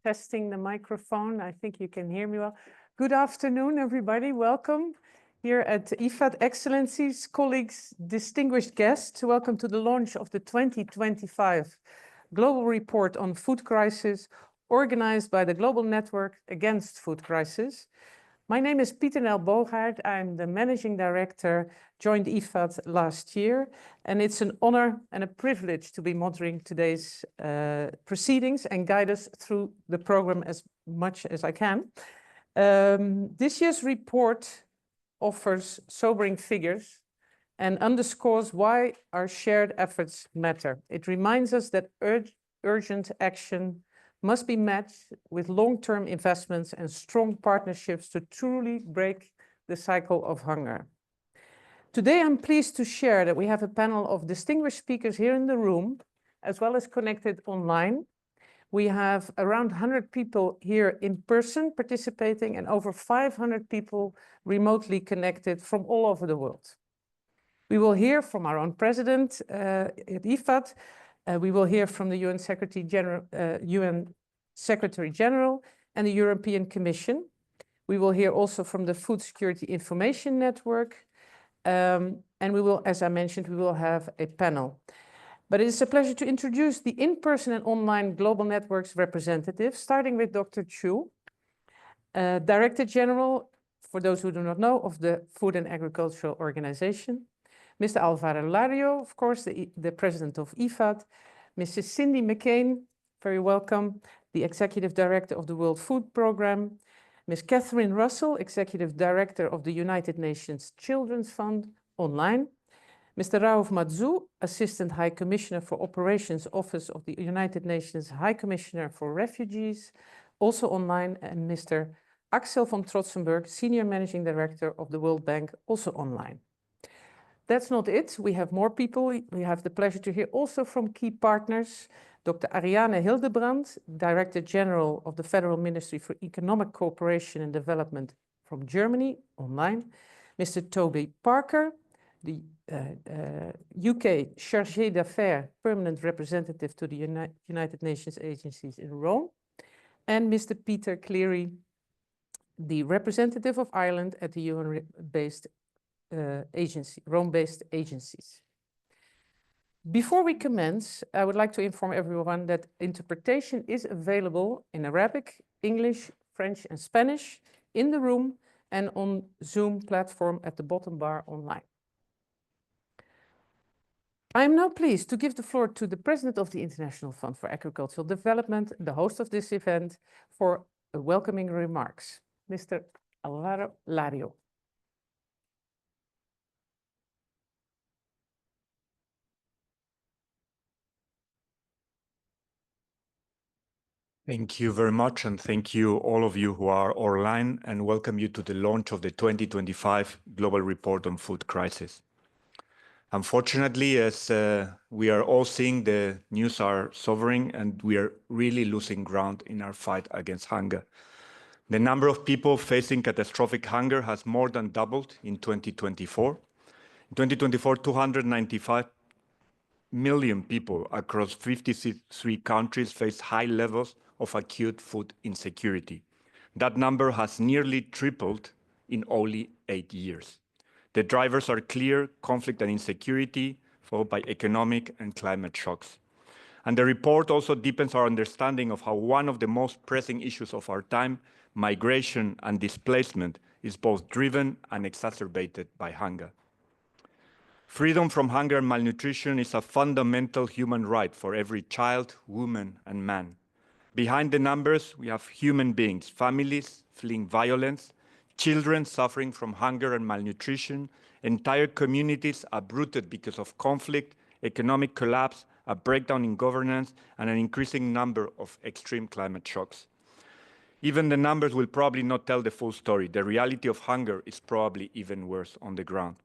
testing the microphone. I think you can hear me well. Good afternoon, everybody. Welcome here at IFAD Excellencies, colleagues, distinguished guests. Welcome to the launch of the 2025 Global Report on Food Crisis, organized by the Global Network Against Food Crisis. My name is Pieter Nel Boogaard. I'm the Managing Director, joined IFAD last year, and it's an honor and a privilege to be moderating today's proceedings and guide us through the program as much as I can. This year's report offers sobering figures and underscores why our shared efforts matter. It reminds us that urgent action must be met with long-term investments and strong partnerships to truly break the cycle of hunger. Today, I'm pleased to share that we have a panel of distinguished speakers here in the room, as well as connected online. We have around 100 people here in person participating and over 500 people remotely connected from all over the world. We will hear from our own president at IFAD. We will hear from the UN Secretary General and the European Commission. We will hear also from the Food Security Information Network. And we will, as I mentioned, we will have a panel. But it is a pleasure to introduce the in-person and online Global Networks representatives, starting with Dr. Chu, Director General, for those who do not know, of the Food and Agricultural Organization. Mr. Alvaro Lario, of course, the President of IFAD. Mrs. Cindy McCain, very welcome, the Executive Director of the World Food Programme. Ms. Catherine Russell, Executive Director of the United Nations Children's Fund, online. Mr. Raouf Mazou, Assistant High Commissioner for Operations, Office of the United Nations High Commissioner for Refugees, also online. And Mr. Axel van Trotsenburg, Senior Managing Director of the World Bank, also online. That's not it. We have more people. We have the pleasure to hear also from key partners. Dr. Ariane Hildebrand, Director General of the Federal Ministry for Economic Cooperation and Development from Germany, online. Mr. Toby Parker, the UK Chargé d'Affaires Permanent Representative to the United Nations agencies in Rome. And Mr. Peter Cleary, the representative of Ireland at the UN-based Rome-based agencies. Before we commence, I would like to inform everyone that interpretation is available in Arabic, English, French, and Spanish in the room and on Zoom platform at the bottom bar online. I am now pleased to give the floor to the President of the International Fund for Agricultural Development, the host of this event, for welcoming remarks. Mr. Alvaro Lario. Thank you very much, and thank you all of you who are online, and welcome you to the launch of the 2025 Global Report on Food Crisis. Unfortunately, as we are all seeing, the news are sobering, and we are really losing ground in our fight against hunger. The number of people facing catastrophic hunger has more than doubled in 2024. In 2024, 295 million people across 53 countries face high levels of acute food insecurity. That number has nearly tripled in only 8 years. The drivers are clear: conflict and insecurity, followed by economic and climate shocks. And the report also deepens our understanding of how one of the most pressing issues of our time, migration and displacement, is both driven and exacerbated by hunger. Freedom from hunger and malnutrition is a fundamental human right for every child, woman, and man. Behind the numbers, we have human beings, families fleeing violence, children suffering from hunger and malnutrition, entire communities uprooted because of conflict, economic collapse, a breakdown in governance, and an increasing number of extreme climate shocks. Even the numbers will probably not tell the full story. The reality of hunger is probably even worse on the ground.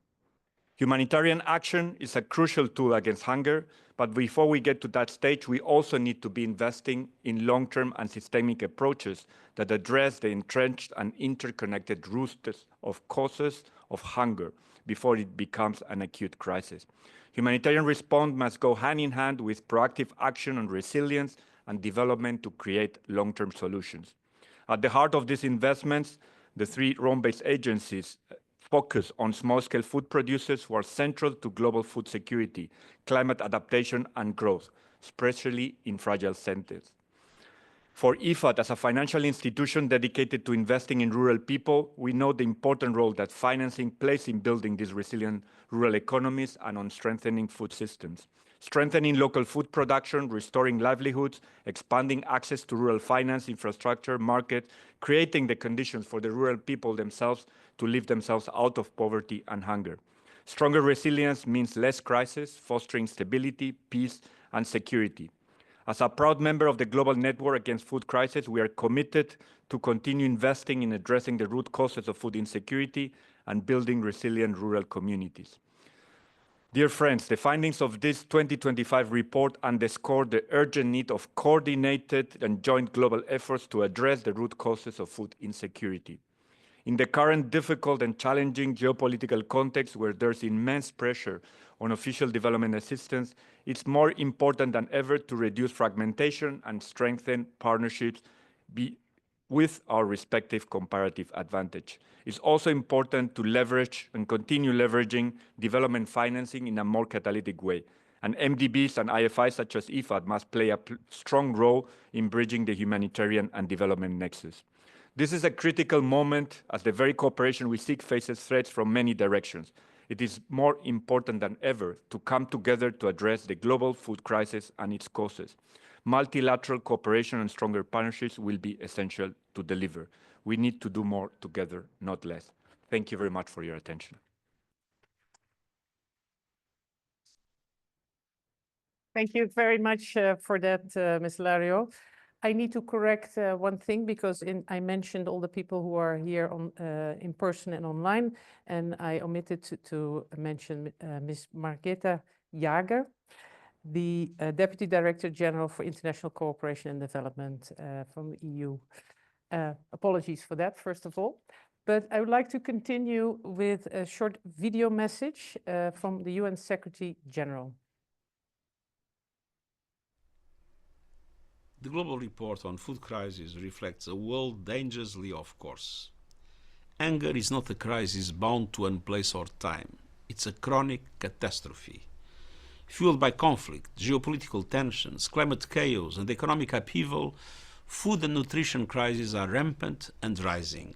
Humanitarian action is a crucial tool against hunger, but before we get to that stage, we also need to be investing in long-term and systemic approaches that address the entrenched and interconnected roots of causes of hunger before it becomes an acute crisis. Humanitarian response must go hand in hand with proactive action on resilience and development to create long-term solutions. At the heart of these investments, the three Rome-based agencies focus on small-scale food producers who are central to global food security, climate adaptation, and growth, especially in fragile centers. For IFAD, as a financial institution dedicated to investing in rural people, we know the important role that financing plays in building these resilient rural economies and on strengthening food systems. Strengthening local food production, restoring livelihoods, expanding access to rural finance, infrastructure, market, creating the conditions for the rural people themselves to lift themselves out of poverty and hunger. Stronger resilience means less crisis, fostering stability, peace, and security. As a proud member of the Global Network Against Food Crisis, we are committed to continue investing in addressing the root causes of food insecurity and building resilient rural communities. Dear friends, the findings of this 2025 report underscore the urgent need of coordinated and joint global efforts to address the root causes of food insecurity. In the current difficult and challenging geopolitical context where there's immense pressure on official development assistance, it's more important than ever to reduce fragmentation and strengthen partnerships with our respective comparative advantage. It's also important to leverage and continue leveraging development financing in a more catalytic way. And MDBs and IFIs such as IFAD must play a strong role in bridging the humanitarian and development nexus. This is a critical moment as the very cooperation we seek faces threats from many directions. It is more important than ever to come together to address the global food crisis and its causes. Multilateral cooperation and stronger partnerships will be essential to deliver. We need to do more together, not less. Thank you very much for your attention. Thank you very much for that, Ms. Lario. I need to correct one thing because I mentioned all the people who are here in person and online, and I omitted to mention Ms. Margrethe Jager, the Deputy Director General for International Cooperation and Development from the EU. Apologies for that, first of all. But I would like to continue with a short video message from the UN Secretary General. The global report on food crisis reflects a world dangerously off course. Hunger is not a crisis bound to one place or time. It's a chronic catastrophe. Fueled by conflict, geopolitical tensions, climate chaos, and economic upheaval, food and nutrition crises are rampant and rising.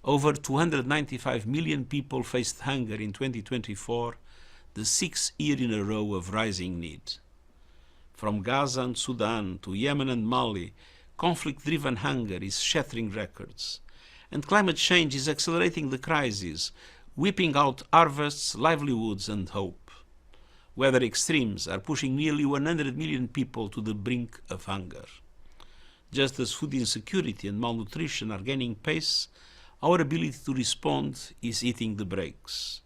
Over 295 million people faced hunger in 2024, the 6th year in a row of rising need. From Gaza and Sudan to Yemen and Mali, conflict-driven hunger is shattering records. And climate change is accelerating the crisis, whipping out harvests, livelihoods, and hope. Weather extremes are pushing nearly 100 million people to the brink of hunger. Just as food insecurity and malnutrition are gaining pace, our ability to respond is hitting the brakes.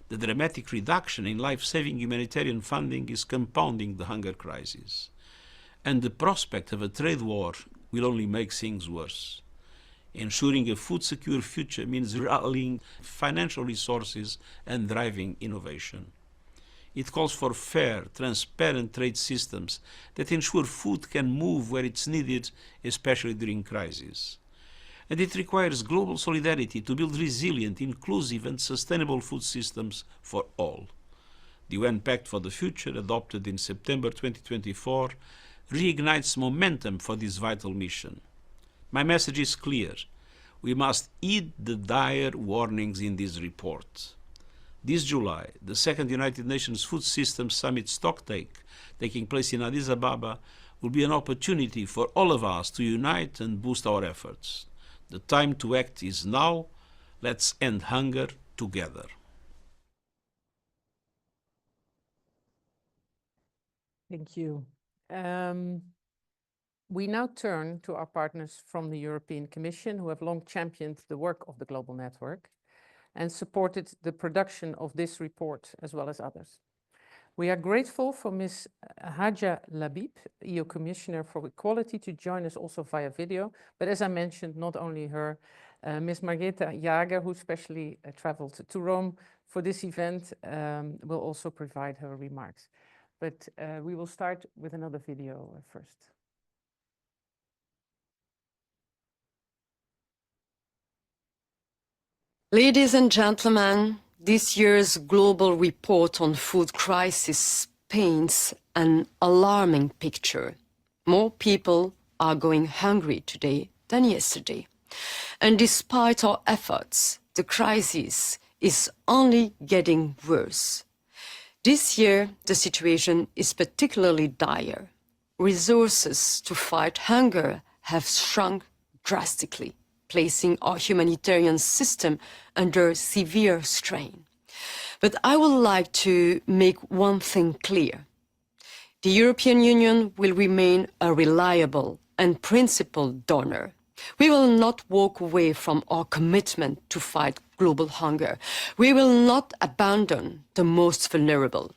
The dramatic reduction in life-saving humanitarian funding is compounding the hunger crisis. And the prospect of a trade war will only make things worse. Ensuring a food-secure future means rallying financial resources and driving innovation. It calls for fair, transparent trade systems that ensure food can move where it's needed, especially during crises. And it requires global solidarity to build resilient, inclusive and sustainable food systems for all. The UN Pact for the Future, adopted in September 2024, reignites momentum for this vital mission. My message is clear. We must heed the dire warnings in this report. This July, the second United Nations Food Systems Summit stocktake, taking place in Addis Ababa, will be an opportunity for all of us to unite and boost our efforts. The time to act is now. Let's end hunger together. Thank you. We now turn to our partners from the European Commission, who have long championed the work of the Global Network and supported the production of this report as well as others. We are grateful for Ms. Hadja Labib, EU Commissioner for Equality, to join us also via video. But as I mentioned, not only her, Ms. Margrethe Jager, who specially traveled to Rome for this event, will also provide her remarks. But we will start with another video first. Ladies and gentlemen, this year's global report on food crisis paints an alarming picture. More people are going hungry today than yesterday. And despite our efforts, the crisis is only getting worse. This year, the situation is particularly dire. Resources to fight hunger have shrunk drastically, placing our humanitarian system under severe strain. But I would like to make one thing clear. The European Union will remain a reliable and principled donor. We will not walk away from our commitment to fight global hunger. We will not abandon the most vulnerable.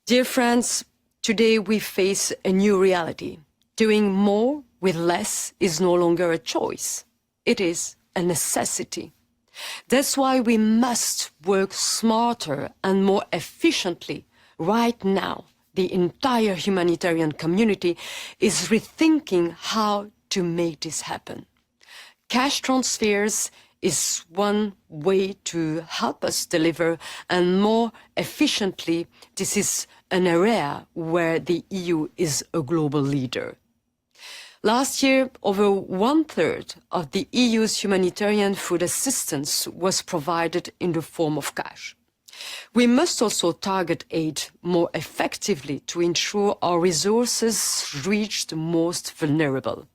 Dear friends, today we face a new reality. Doing more with less is no longer a choice. It is a necessity. That's why we must work smarter and more efficiently right now. The entire humanitarian community is rethinking how to make this happen. Cash transfers is one way to help us deliver, and more efficiently, this is an area where the EU is a global leader. Last year, over 1/3 of the EU's humanitarian food assistance was provided in the form of cash. We must also target aid more effectively to ensure our resources reach the most vulnerable.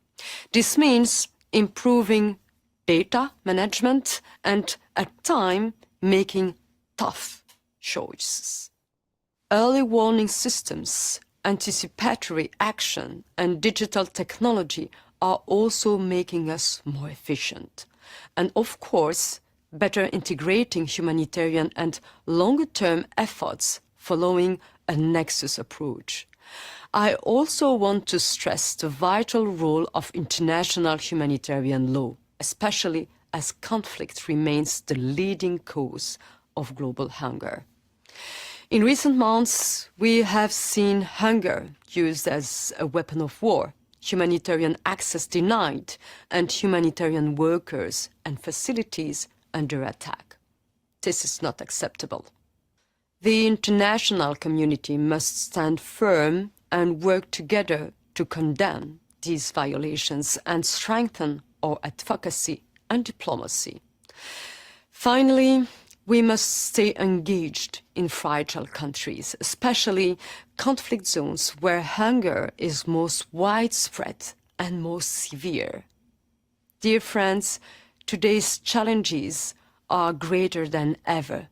This means improving data management and, at times, making tough choices. Early warning systems, anticipatory action, and digital technology are also making us more efficient. And of course, better integrating humanitarian and longer-term efforts following a nexus approach. I also want to stress the vital role of international humanitarian law, especially as conflict remains the leading cause of global hunger. In recent months, we have seen hunger used as a weapon of war, humanitarian access denied, and humanitarian workers and facilities under attack. This is not acceptable. The international community must stand firm and work together to condemn these violations and strengthen our advocacy and diplomacy. Finally, we must stay engaged in fragile countries, especially conflict zones where hunger is most widespread and most severe. Dear friends, today's challenges are greater than ever,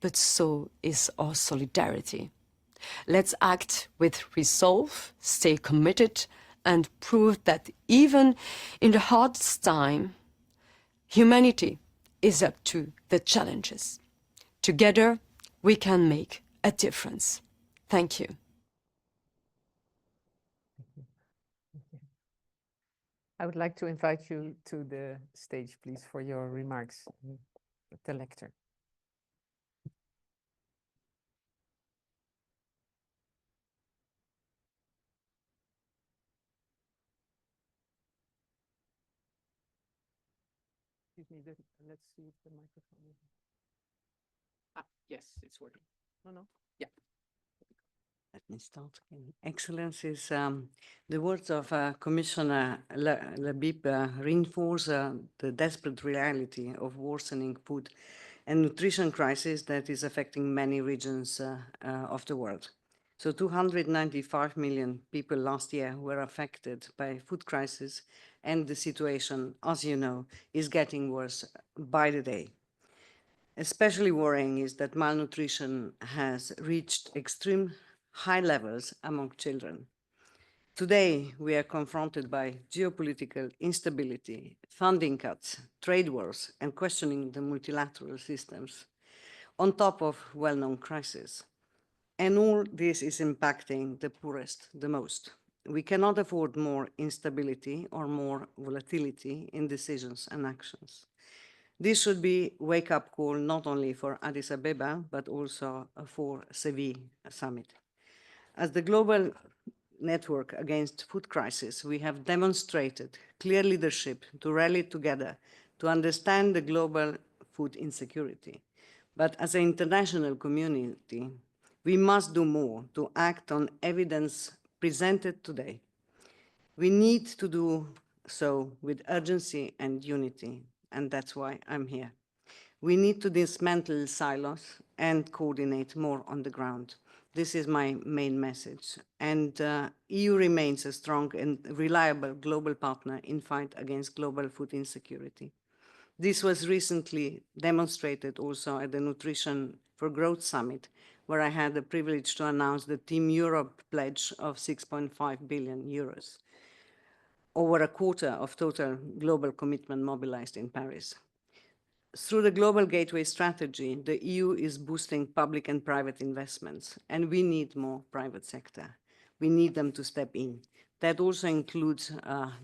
but so is our solidarity. Let's act with resolve, stay committed, and prove that even in the hardest time, humanity is up to the challenges. Together, we can make a difference. Thank you. I would like to invite you to the stage, please, for your remarks, the lectern. Excuse me, let's see if the microphone is... yes, it's working. No, yeah. Let me start. Excellencies, the words of Commissioner Labib reinforce the desperate reality of worsening food and nutrition crisis that is affecting many regions of the world. So 295 million people last year were affected by food crisis, and the situation, as you know, is getting worse by the day. Especially worrying is that malnutrition has reached extreme high levels among children. Today, we are confronted by geopolitical instability, funding cuts, trade wars, and questioning the multilateral systems, on top of well-known crises. And all this is impacting the poorest the most. We cannot afford more instability or more volatility in decisions and actions. This should be a wake-up call not only for Addis Ababa, but also for Seville summit. As the global network against food crisis, we have demonstrated clear leadership to rally together to understand the global food insecurity. But as an international community, we must do more to act on evidence presented today. We need to do so with urgency and unity, and that's why I'm here. We need to dismantle silos and coordinate more on the ground. This is my main message. And EU remains a strong and reliable global partner in fight against global food insecurity. This was recently demonstrated also at the Nutrition for Growth Summit, where I had the privilege to announce the Team Europe pledge of 6.5 billion euros, over a quarter of total global commitment mobilized in Paris. Through the Global Gateway Strategy, the EU is boosting public and private investments, and we need more private sector. We need them to step in. That also includes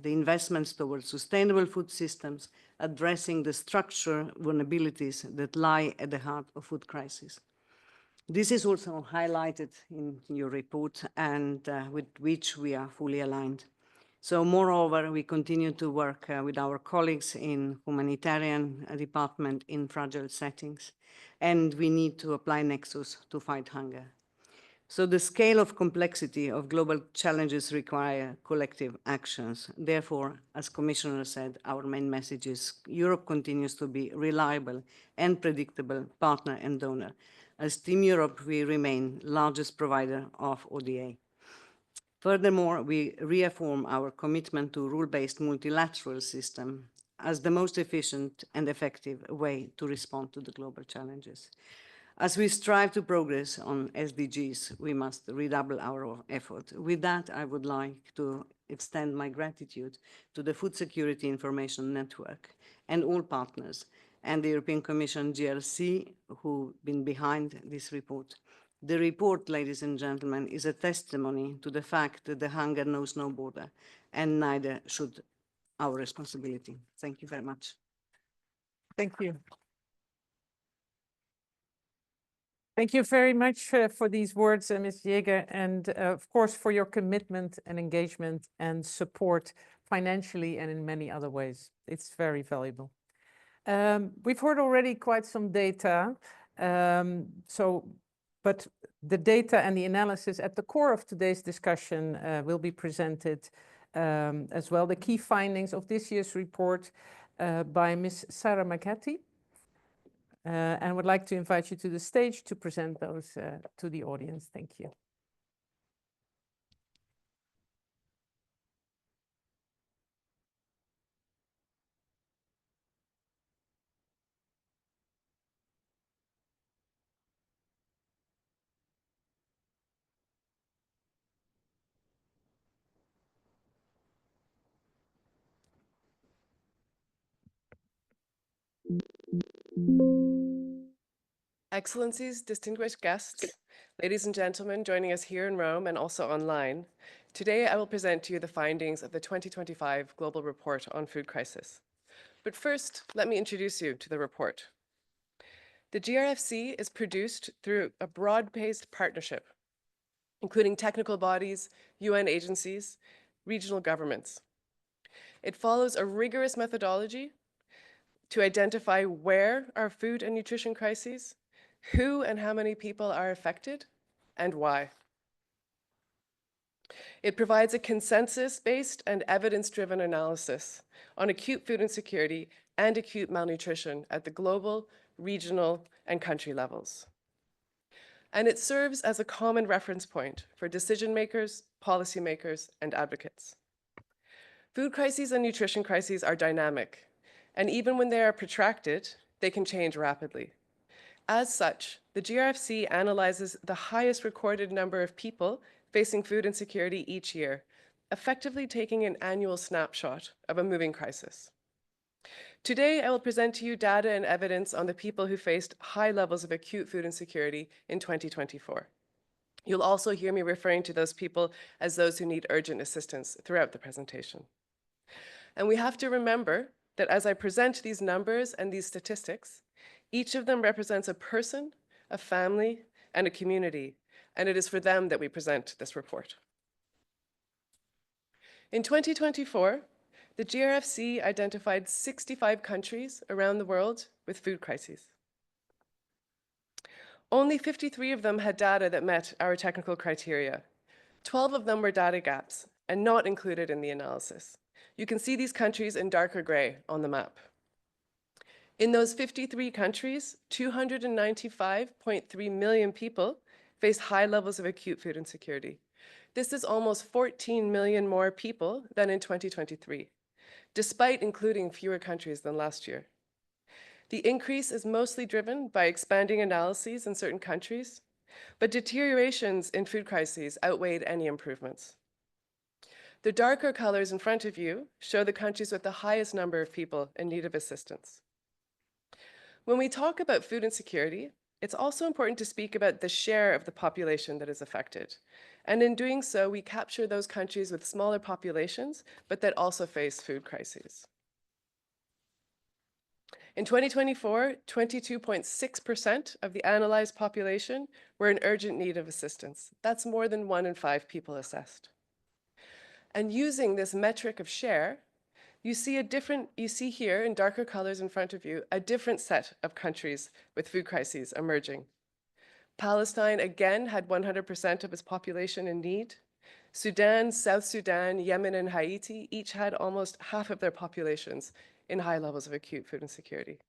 the investments towards sustainable food systems, addressing the structural vulnerabilities that lie at the heart of food crisis. This is also highlighted in your report and with which we are fully aligned. So moreover, we continue to work with our colleagues in humanitarian department in fragile settings, and we need to apply Nexus to fight hunger. So the scale of complexity of global challenges require collective actions. Therefore, as Commissioner said, our main message is Europe continues to be reliable and predictable partner and donor. As Team Europe, we remain largest provider of ODA. Furthermore, we reaffirm our commitment to rule-based multilateral system as the most efficient and effective way to respond to the global challenges. As we strive to progress on SDGs, we must redouble our effort. With that, I would like to extend my gratitude to the Food Security Information Network and all partners, and the European Commission GRC, who've been behind this report. The report, ladies and gentlemen, is a testimony to the fact that the hunger knows no border, and neither should our responsibility. Thank you very much. Thank you. Thank you very much for these words, Ms. Jäger, and of course for your commitment and engagement and support financially and in many other ways. It's very valuable. We've heard already quite some data, but the data and the analysis at the core of today's discussion will be presented as well. The key findings of this year's report by Ms. Sarah McHattie. And I would like to invite you to the stage to present those to the audience. Thank you. Excellencies, distinguished guests, ladies and gentlemen joining us here in Rome and also online, today I will present to you the findings of the 2025 Global Report on Food Crisis. But first, let me introduce you to the report. The GNAFC is produced through a broad-based partnership, including technical bodies, UN agencies, regional governments. It follows a rigorous methodology to identify where are food and nutrition crises, who and how many people are affected, and why. It provides a consensus-based and evidence-driven analysis on acute food insecurity and acute malnutrition at the global, regional, and country levels. And it serves as a common reference point for decision makers, policymakers, and advocates. Food crises and nutrition crises are dynamic, and even when they are protracted, they can change rapidly. As such, the GNAFC analyzes the highest recorded number of people facing food insecurity each year, effectively taking an annual snapshot of a moving crisis. Today, I will present to you data and evidence on the people who faced high levels of acute food insecurity in 2024. You'll also hear me referring to those people as those who need urgent assistance throughout the presentation. And we have to remember that as I present these numbers and these statistics, each of them represents a person, a family, and a community, and it is for them that we present this report. In 2024, the The GNAFC identified 65 countries around the world with food crises. Only 53 of them had data that met our technical criteria. 12 of them were data gaps and not included in the analysis. You can see these countries in darker gray on the map. In those 53 countries, 295.3 million people face high levels of acute food insecurity. This is almost 14 million more people than in 2023, despite including fewer countries than last year. The increase is mostly driven by expanding analyses in certain countries, but deteriorations in food crises outweighed any improvements. The darker colors in front of you show the countries with the highest number of people in need of assistance. When we talk about food insecurity, it's also important to speak about the share of the population that is affected. And in doing so, we capture those countries with smaller populations, but that also face food crises. In 2024, 22.6% of the analyzed population were in urgent need of assistance. That's more than 1 in 5 people assessed. And using this metric of share, you see here in darker colors in front of you, a different set of countries with food crises emerging. Palestine again had 100% of its population in need. Sudan, South Sudan, Yemen, and Haiti each had almost half of their populations in high levels of acute food insecurity.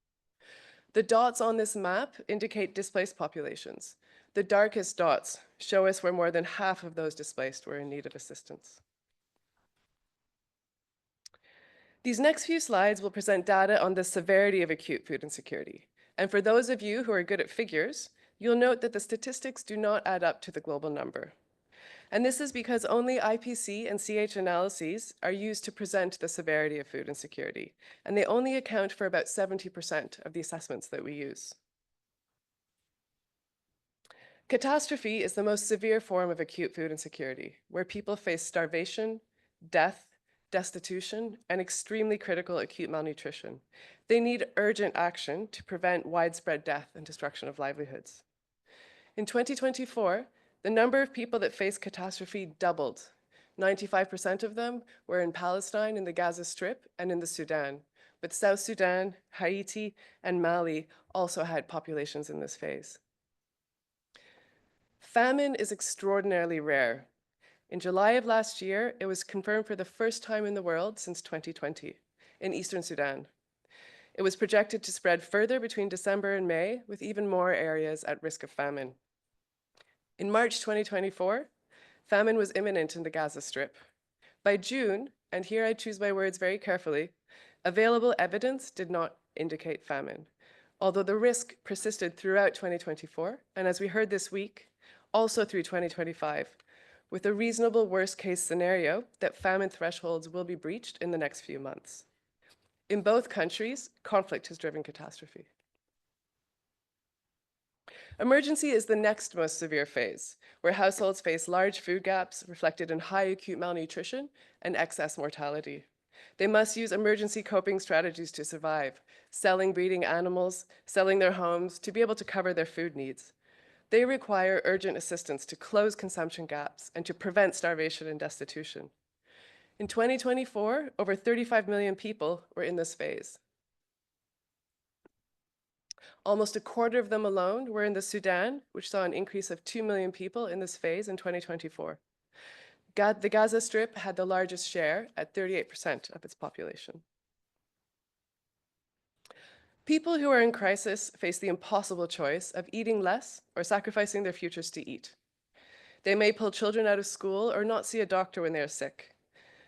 The dots on this map indicate displaced populations. The darkest dots show us where more than half of those displaced were in need of assistance. These next few slides will present data on the severity of acute food insecurity. And for those of you who are good at figures, you'll note that the statistics do not add up to the global number. And this is because only IPC and CH analyses are used to present the severity of food insecurity, and they only account for about 70% of the assessments that we use. Catastrophe is the most severe form of acute food insecurity, where people face starvation, death, destitution, and extremely critical acute malnutrition. They need urgent action to prevent widespread death and destruction of livelihoods. In 2024, the number of people that face catastrophe doubled. 95% of them were in Palestine, in the Gaza Strip, and in the Sudan. But South Sudan, Haiti, and Mali also had populations in this phase. Famine is extraordinarily rare. In July of last year, it was confirmed for the first time in the world since 2020 in Eastern Sudan. It was projected to spread further between December and May, with even more areas at risk of famine. In March 2024, famine was imminent in the Gaza Strip. By June, and here I choose my words very carefully, available evidence did not indicate famine, although the risk persisted throughout 2024, and as we heard this week, also through 2025, with a reasonable worst-case scenario that famine thresholds will be breached in the next few months. In both countries, conflict has driven catastrophe. Emergency is the next most severe phase, where households face large food gaps reflected in high acute malnutrition and excess mortality. They must use emergency coping strategies to survive, selling breeding animals, selling their homes to be able to cover their food needs. They require urgent assistance to close consumption gaps and to prevent starvation and destitution. In 2024, over 35 million people were in this phase. Almost a quarter of them alone were in the Sudan, which saw an increase of 2 million people in this phase in 2024. The Gaza Strip had the largest share at 38% of its population. People who are in crisis face the impossible choice of eating less or sacrificing their futures to eat. They may pull children out of school or not see a doctor when they are sick.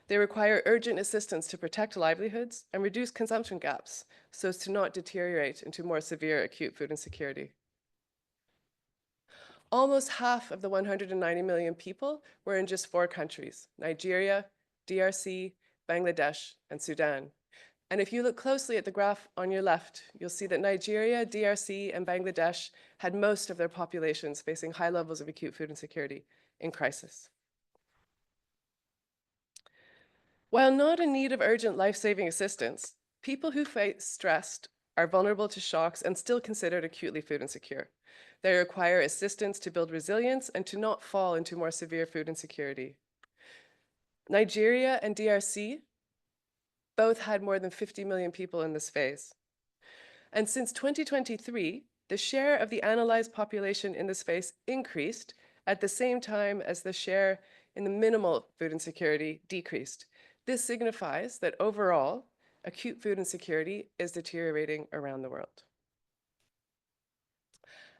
They require urgent assistance to protect livelihoods and reduce consumption gaps so as to not deteriorate into more severe acute food insecurity. Almost half of the 190 million people were in just 4 countries: Nigeria, DRC, Bangladesh, and Sudan. And if you look closely at the graph on your left, you'll see that Nigeria, DRC, and Bangladesh had most of their populations facing high levels of acute food insecurity in crisis. While not in need of urgent life-saving assistance, people who face stress are vulnerable to shocks and still considered acutely food insecure. They require assistance to build resilience and to not fall into more severe food insecurity. Nigeria and DRC Both had more than 50 million people in this phase. And since 2023, the share of the analyzed population in this phase increased at the same time as the share in the minimal food insecurity decreased. This signifies that overall, acute food insecurity is deteriorating around the world.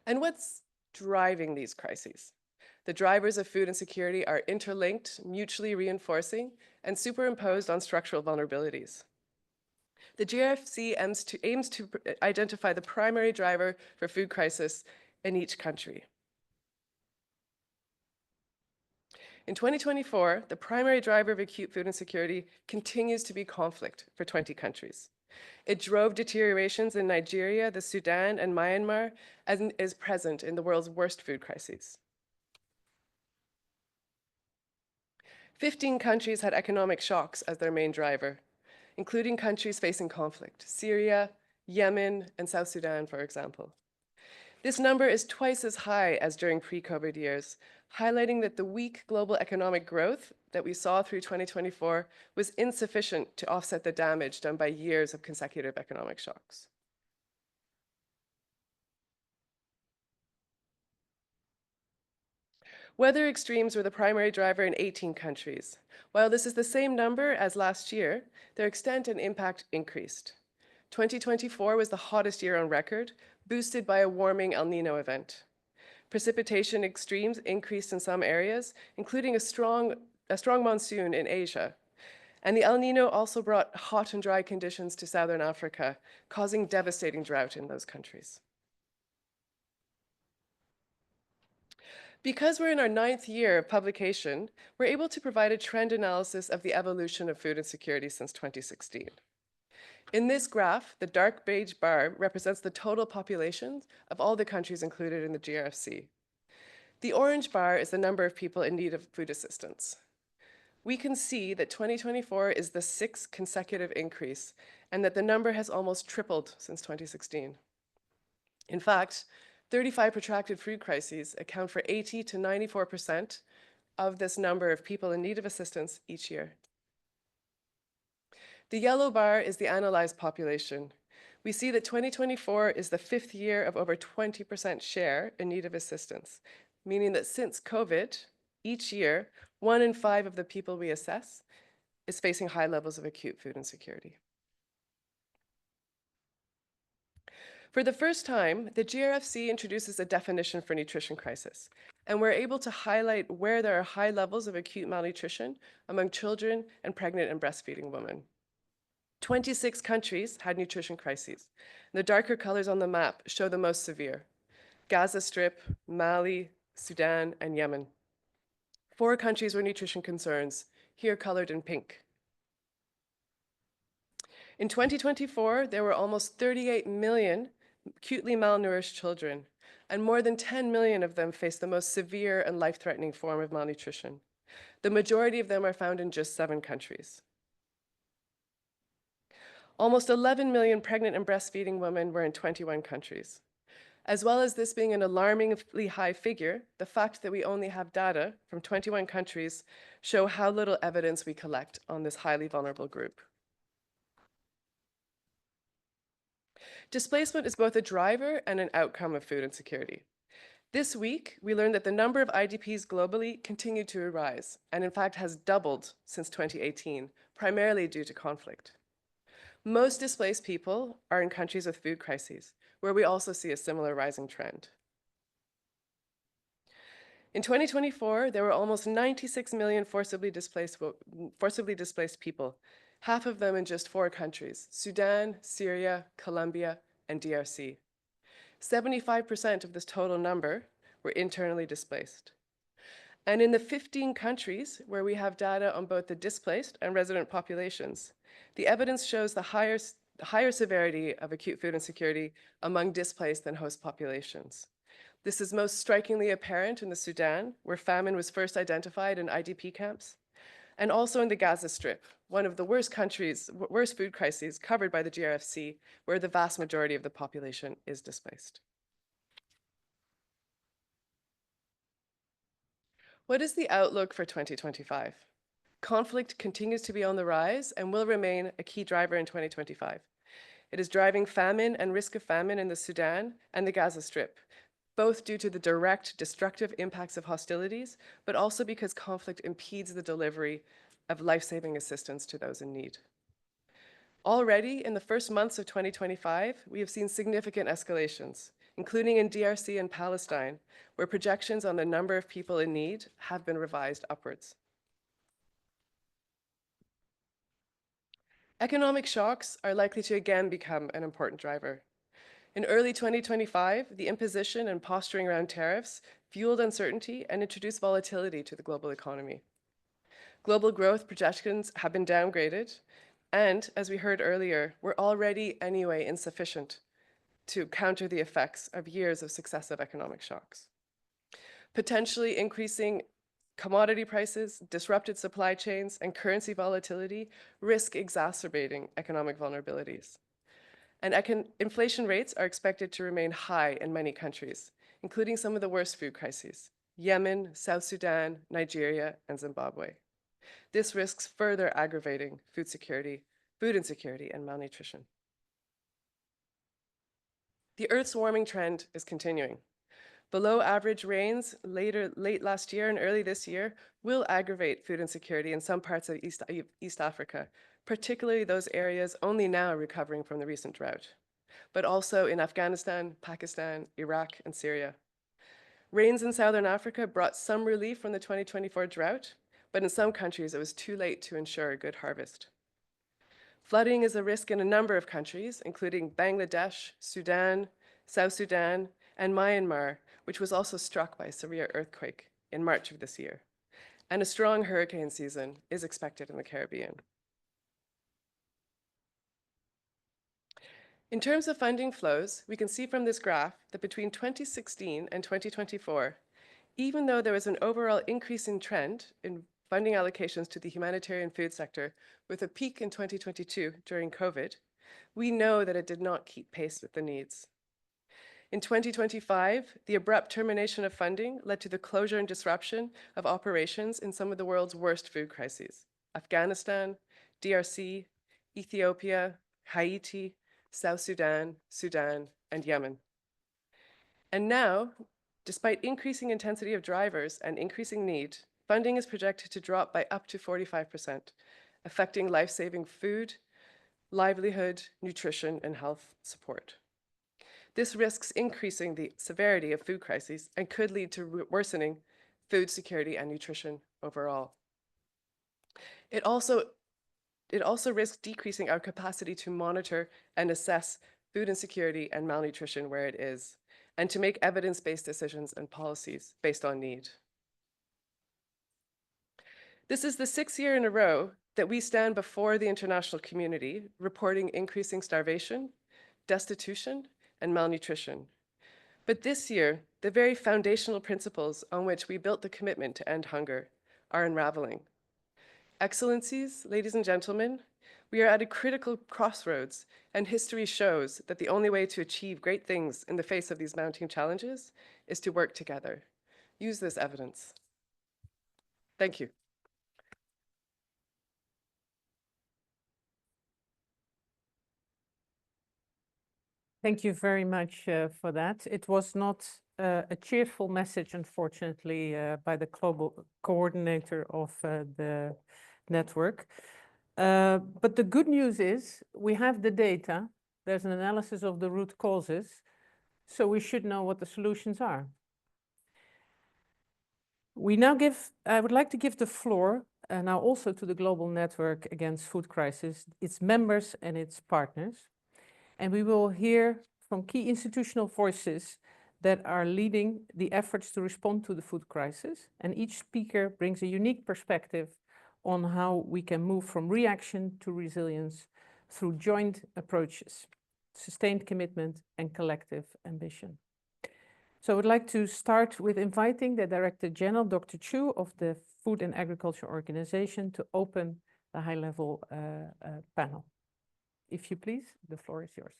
And what's driving these crises? The drivers of food insecurity are interlinked, mutually reinforcing, and superimposed on structural vulnerabilities. The GNAFC aims to identify the primary driver for food crisis in each country. In 2024, the primary driver of acute food insecurity continues to be conflict for 20 countries. It drove deteriorations in Nigeria, the Sudan, and Myanmar, and is present in the world's worst food crises. 15 countries had economic shocks as their main driver, including countries facing conflict, Syria, Yemen, and South Sudan, for example. This number is twice as high as during pre-COVID years, highlighting that the weak global economic growth that we saw through 2024 was insufficient to offset the damage done by years of consecutive economic shocks. Weather extremes were the primary driver in 18 countries. While this is the same number as last year, their extent and impact increased. 2024 was the hottest year on record, boosted by a warming El Niño event. Precipitation extremes increased in some areas, including a strong monsoon in Asia. And the El Niño also brought hot and dry conditions to Southern Africa, causing devastating drought in those countries. Because we're in our 9th year of publication, we're able to provide a trend analysis of the evolution of food insecurity since 2016. In this graph, the dark beige bar represents the total population of all the countries included in the GNAFC. The orange bar is the number of people in need of food assistance. We can see that 2024 is the 6th consecutive increase, and that the number has almost tripled since 2016. In fact, 35 protracted food crises account for 80 to 94% of this number of people in need of assistance each year. The yellow bar is the analyzed population. We see that 2024 is the 5th year of over 20% share in need of assistance, meaning that since COVID, each year, 1 in 5 of the people we assess is facing high levels of acute food insecurity. For the first time, the GNAFC introduces a definition for nutrition crisis, and we're able to highlight where there are high levels of acute malnutrition among children and pregnant and breastfeeding women. 26 countries had nutrition crises. The darker colors on the map show the most severe: Gaza Strip, Mali, Sudan, and Yemen. 4 countries were nutrition concerns, here colored in pink. In 2024, there were almost 38 million acutely malnourished children, and more than 10 million of them face the most severe and life-threatening form of malnutrition. The majority of them are found in just 7 countries. Almost 11 million pregnant and breastfeeding women were in 21 countries. As well as this being an alarmingly high figure, the fact that we only have data from 21 countries show how little evidence we collect on this highly vulnerable group. Displacement is both a driver and an outcome of food insecurity. This week, we learned that the number of IDPs globally continued to rise, and in fact has doubled since 2018, primarily due to conflict. Most displaced people are in countries with food crises, where we also see a similar rising trend. In 2024, there were almost 96 million forcibly displaced people, half of them in just 4 countries: Sudan, Syria, Colombia, and DRC. 75% of this total number were internally displaced. And in the 15 countries where we have data on both the displaced and resident populations, the evidence shows the higher severity of acute food insecurity among displaced than host populations. This is most strikingly apparent in the Sudan, where famine was first identified in IDP camps, and also in the Gaza Strip, one of the worst food crises covered by the GNAFC, where the vast majority of the population is displaced. What is the outlook for 2025? conflict continues to be on the rise and will remain a key driver in 2025. It is driving famine and risk of famine in the Sudan and the Gaza Strip, both due to the direct destructive impacts of hostilities, but also because conflict impedes the delivery of life-saving assistance to those in need. Already in the first months of 2025, we have seen significant escalations, including in DRC and Palestine, where projections on the number of people in need have been revised upwards. Economic shocks are likely to again become an important driver. In early 2025, the imposition and posturing around tariffs fueled uncertainty and introduced volatility to the global economy. Global growth projections have been downgraded, and as we heard earlier, were already anyway insufficient to counter the effects of years of successive economic shocks. Potentially increasing commodity prices, disrupted supply chains, and currency volatility risk exacerbating economic vulnerabilities. And inflation rates are expected to remain high in many countries, including some of the worst food crises: Yemen, South Sudan, Nigeria, and Zimbabwe. This risks further aggravating food insecurity, and malnutrition. The Earth's warming trend is continuing. Below average rains late last year and early this year will aggravate food insecurity in some parts of East Africa, particularly those areas only now recovering from the recent drought, but also in Afghanistan, Pakistan, Iraq, and Syria. Rains in Southern Africa brought some relief from the 2024 drought, but in some countries it was too late to ensure a good harvest. Flooding is a risk in a number of countries, including Bangladesh, Sudan, South Sudan, and Myanmar, which was also struck by a severe earthquake in March of this year. And a strong hurricane season is expected in the Caribbean. In terms of funding flows, we can see from this graph that between 2016 and 2024, even though there was an overall increasing trend in funding allocations to the humanitarian food sector with a peak in 2022 during COVID, we know that it did not keep pace with the needs. In 2025, the abrupt termination of funding led to the closure and disruption of operations in some of the world's worst food crises: Afghanistan, DRC, Ethiopia, Haiti, South Sudan, Sudan, and Yemen. And now, despite increasing intensity of drivers and increasing need, funding is projected to drop by up to 45%, affecting life-saving food, livelihood, nutrition, and health support. This risks increasing the severity of food crises and could lead to worsening food security and nutrition overall. It also risks decreasing our capacity to monitor and assess food insecurity and malnutrition where it is, and to make evidence-based decisions and policies based on need. This is the 6th year in a row that we stand before the international community reporting increasing starvation, destitution, and malnutrition. But this year, the very foundational principles on which we built the commitment to end hunger are unraveling. Excellencies, ladies and gentlemen, we are at a critical crossroads, and history shows that the only way to achieve great things in the face of these mounting challenges is to work together. Use this evidence. Thank you. Thank you very much for that. It was not a cheerful message, unfortunately, by the global coordinator of the network. But the good news is we have the data. There's an analysis of the root causes, so we should know what the solutions are. I would like to give the floor now also to the Global Network Against Food Crisis, its members and its partners. And we will hear from key institutional voices that are leading the efforts to respond to the food crisis. And each speaker brings a unique perspective on how we can move from reaction to resilience through joint approaches, sustained commitment, and collective ambition. So I would like to start with inviting the Director General, Dr. Chu, of the Food and Agriculture Organization to open the high-level panel. If you please, the floor is yours.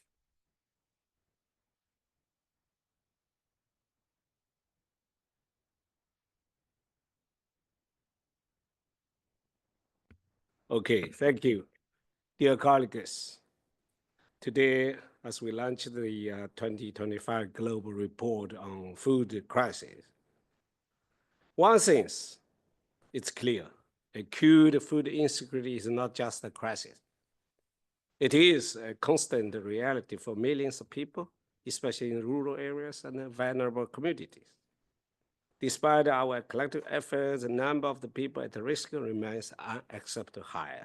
Okay, thank you. Dear colleagues, today, as we launch the 2025 Global Report on Food Crisis, one thing is clear. Acute food insecurity is not just a crisis. It is a constant reality for millions of people, especially in rural areas and vulnerable communities. Despite our collective efforts, the number of the people at risk remains unacceptably high.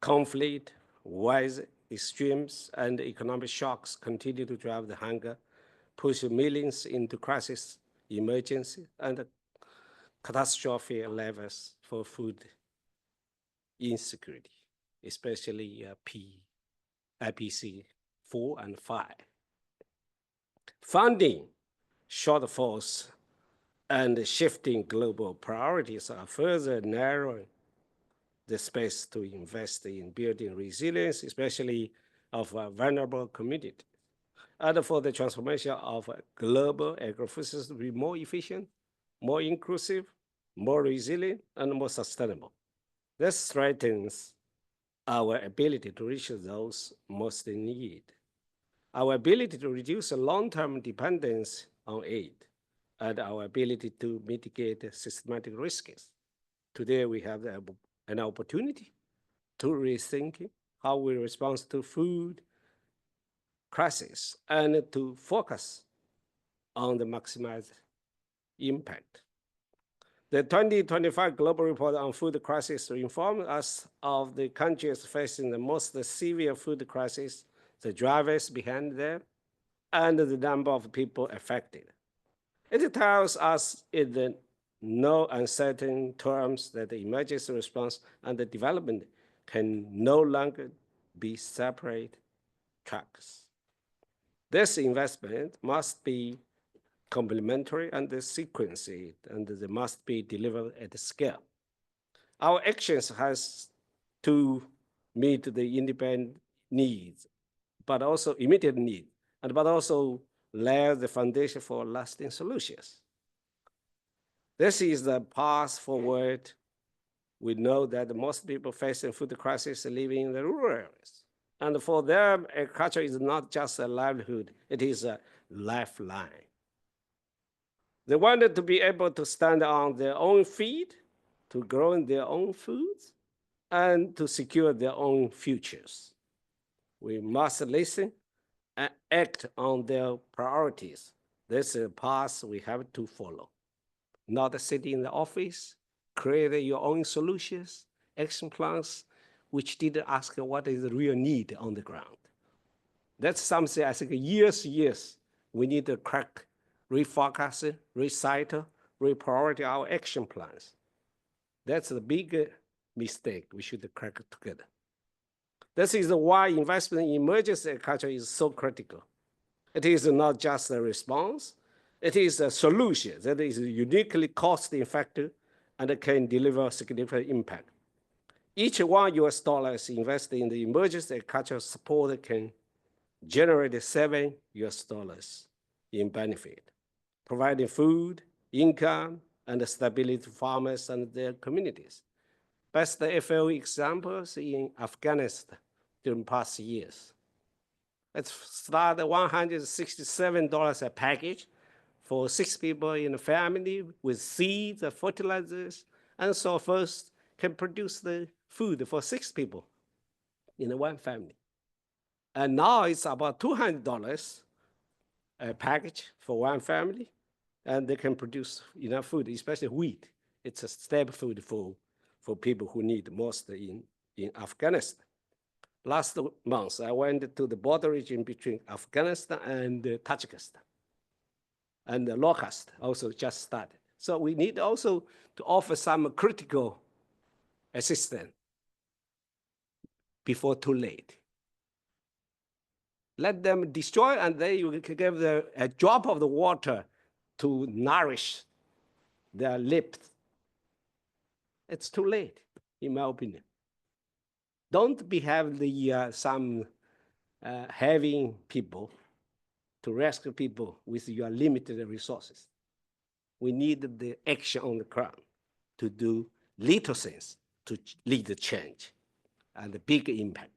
Conflict, wars, extremes, and economic shocks continue to drive the hunger, push millions into crisis, emergency, and catastrophic levels for food insecurity, especially IPC 4 and 5. Funding shortfalls and shifting global priorities are further narrowing the space to invest in building resilience, especially of vulnerable communities, and for the transformation of global agrifood systems to be more efficient, more inclusive, more resilient, and more sustainable. This strengthens our ability to reach those most in need, our ability to reduce long-term dependence on aid, and our ability to mitigate systematic risks. Today, we have an opportunity to rethink how we respond to food crisis and to focus on the maximized impact. The 2025 Global Report on Food Crisis informs us of the countries facing the most severe food crisis, the drivers behind them, and the number of people affected. It tells us in the no uncertain terms that the emergency response and the development can no longer be separate tracks. This investment must be complementary and sequenced, and they must be delivered at scale. Our actions has to meet the independent needs, but also immediate needs, but also lay the foundation for lasting solutions. This is the path forward. We know that most people facing food crisis live in the rural areas. And for them, agriculture is not just a livelihood, it is a lifeline. They wanted to be able to stand on their own feet, to grow their own foods, and to secure their own futures. We must listen and act on their priorities. This is a path we have to follow. Not sitting in the office, create your own solutions, action plans, which didn't ask what is the real need on the ground. That's something I think years, we need to crack, refocus, recite, reprioritize our action plans. That's the big mistake we should crack together. This is why investment in emergency agriculture is so critical. It is not just a response, it is a solution that is uniquely cost-effective and can deliver significant impact. Each $1 US invested in the emergency agricultural support can generate $7 US in benefit, providing food, income, and stability to farmers and their communities. Best FAO examples in Afghanistan during past years. Let's start at $167 a package for 6 people in a family with seeds, fertilizers, and so forth can produce the food for 6 people in one family. And now it's about $200 a package for one family, and they can produce enough food, especially wheat. It's a staple food for people who need most in Afghanistan. Last month, I went to the border region between Afghanistan and Tajikistan. And the locust also just started. So we need also to offer some critical assistance before too late. Let them destroy, and then you can give a drop of the water to nourish their lips. It's too late, in my opinion. Don't behave some having people to rescue people with your limited resources. We need the action on the ground to do little things to lead the change and the big impact.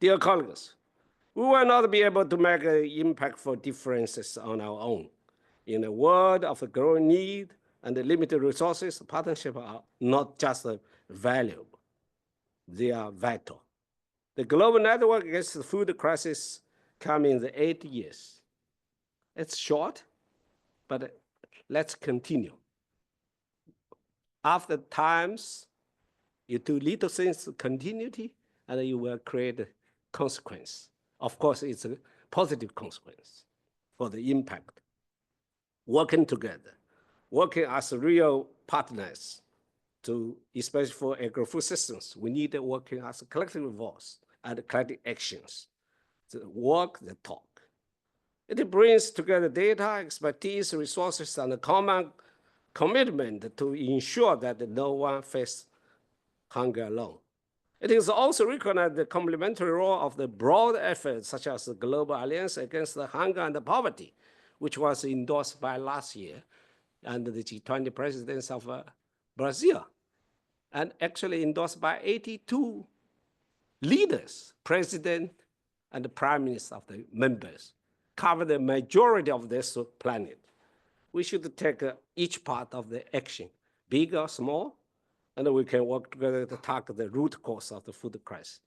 Dear colleagues, we will not be able to make an impactful differences on our own. In a world of growing need and limited resources, partnerships are not just valuable, they are vital. The global network against the food crisis comes in the 8 years. It's short, but let's continue. After times, you do little things continuity, and you will create a consequence. Of course, it's a positive consequence for the impact. Working together, working as real partners, especially for agri-food systems, we need to work as a collective voice and collective actions. The walk, the talk. It brings together data, expertise, resources, and a common commitment to ensure that no one faces hunger alone. It is also recognized the complementary role of the broad efforts such as the Global Alliance Against Hunger and Poverty, which was endorsed by last year under the G20 presidents of Brazil, and actually endorsed by 82 leaders, president and the prime minister of the members, cover the majority of this planet. We should take each part of the action, big or small, and we can work together to tackle the root cause of the food crisis.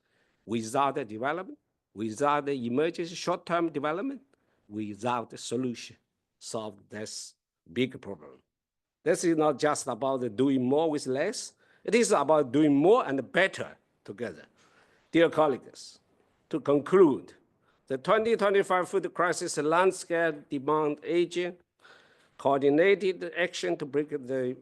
Without the development, without the emergency short-term development, without the solution, solve this big problem. This is not just about doing more with less, it is about doing more and better together. Dear colleagues, to conclude, the 2025 food crisis landscape demands aging, coordinated action to break the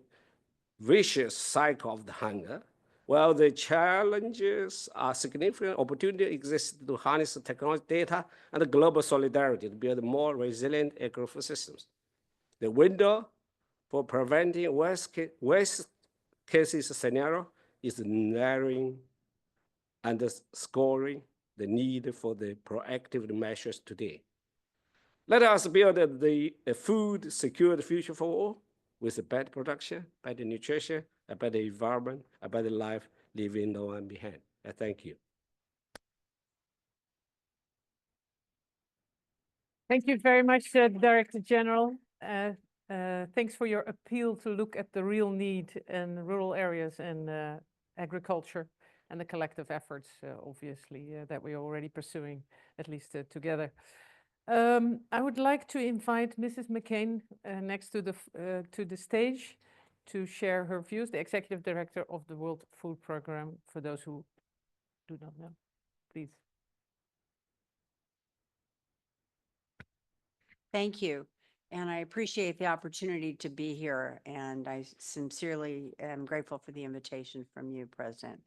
vicious cycle of the hunger. While the challenges are significant, opportunity exists to harness technology, data, and global solidarity to build more resilient agri-food systems. The window for preventing worst cases scenario is narrowing, underscoring the need for the proactive measures today. Let us build a food secured future for all with better production, better nutrition, a better environment, a better life, leaving no one behind. I thank you. Thank you very much, Director General. Thanks for your appeal to look at the real need in rural areas and agriculture and the collective efforts, obviously, that we're already pursuing, at least together. I would like to invite Mrs. McCain next to the stage to share her views, the Executive Director of the World Food Programme, for those who do not know. Please. Thank you. And I appreciate the opportunity to be here, and I sincerely am grateful for the invitation from you, President.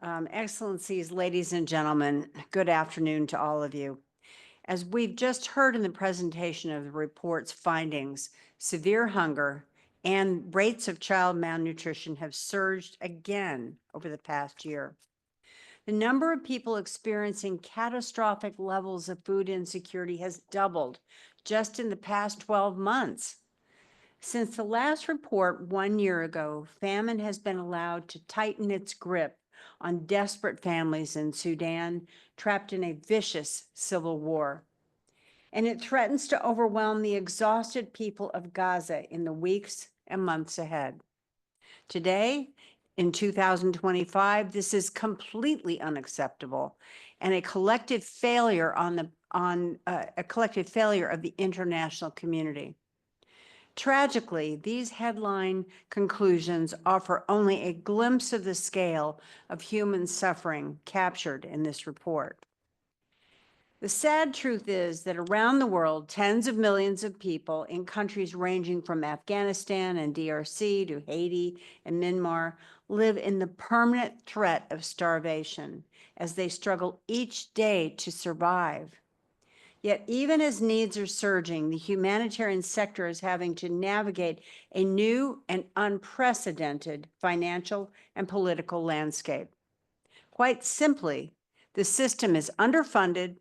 Excellencies, ladies and gentlemen, good afternoon to all of you. As we've just heard in the presentation of the report's findings, severe hunger and rates of child malnutrition have surged again over the past year. The number of people experiencing catastrophic levels of food insecurity has doubled just in the past 12 months. Since the last report 1 year ago, famine has been allowed to tighten its grip on desperate families in Sudan, trapped in a vicious civil war. And it threatens to overwhelm the exhausted people of Gaza in the weeks and months ahead. Today, in 2025, this is completely unacceptable and a collective failure of the international community. Tragically, these headline conclusions offer only a glimpse of the scale of human suffering captured in this report. The sad truth is that around the world, tens of millions of people in countries ranging from Afghanistan and DRC to Haiti and Myanmar live in the permanent threat of starvation as they struggle each day to survive. Yet even as needs are surging, the humanitarian sector is having to navigate a new and unprecedented financial and political landscape. Quite simply, the system is underfunded,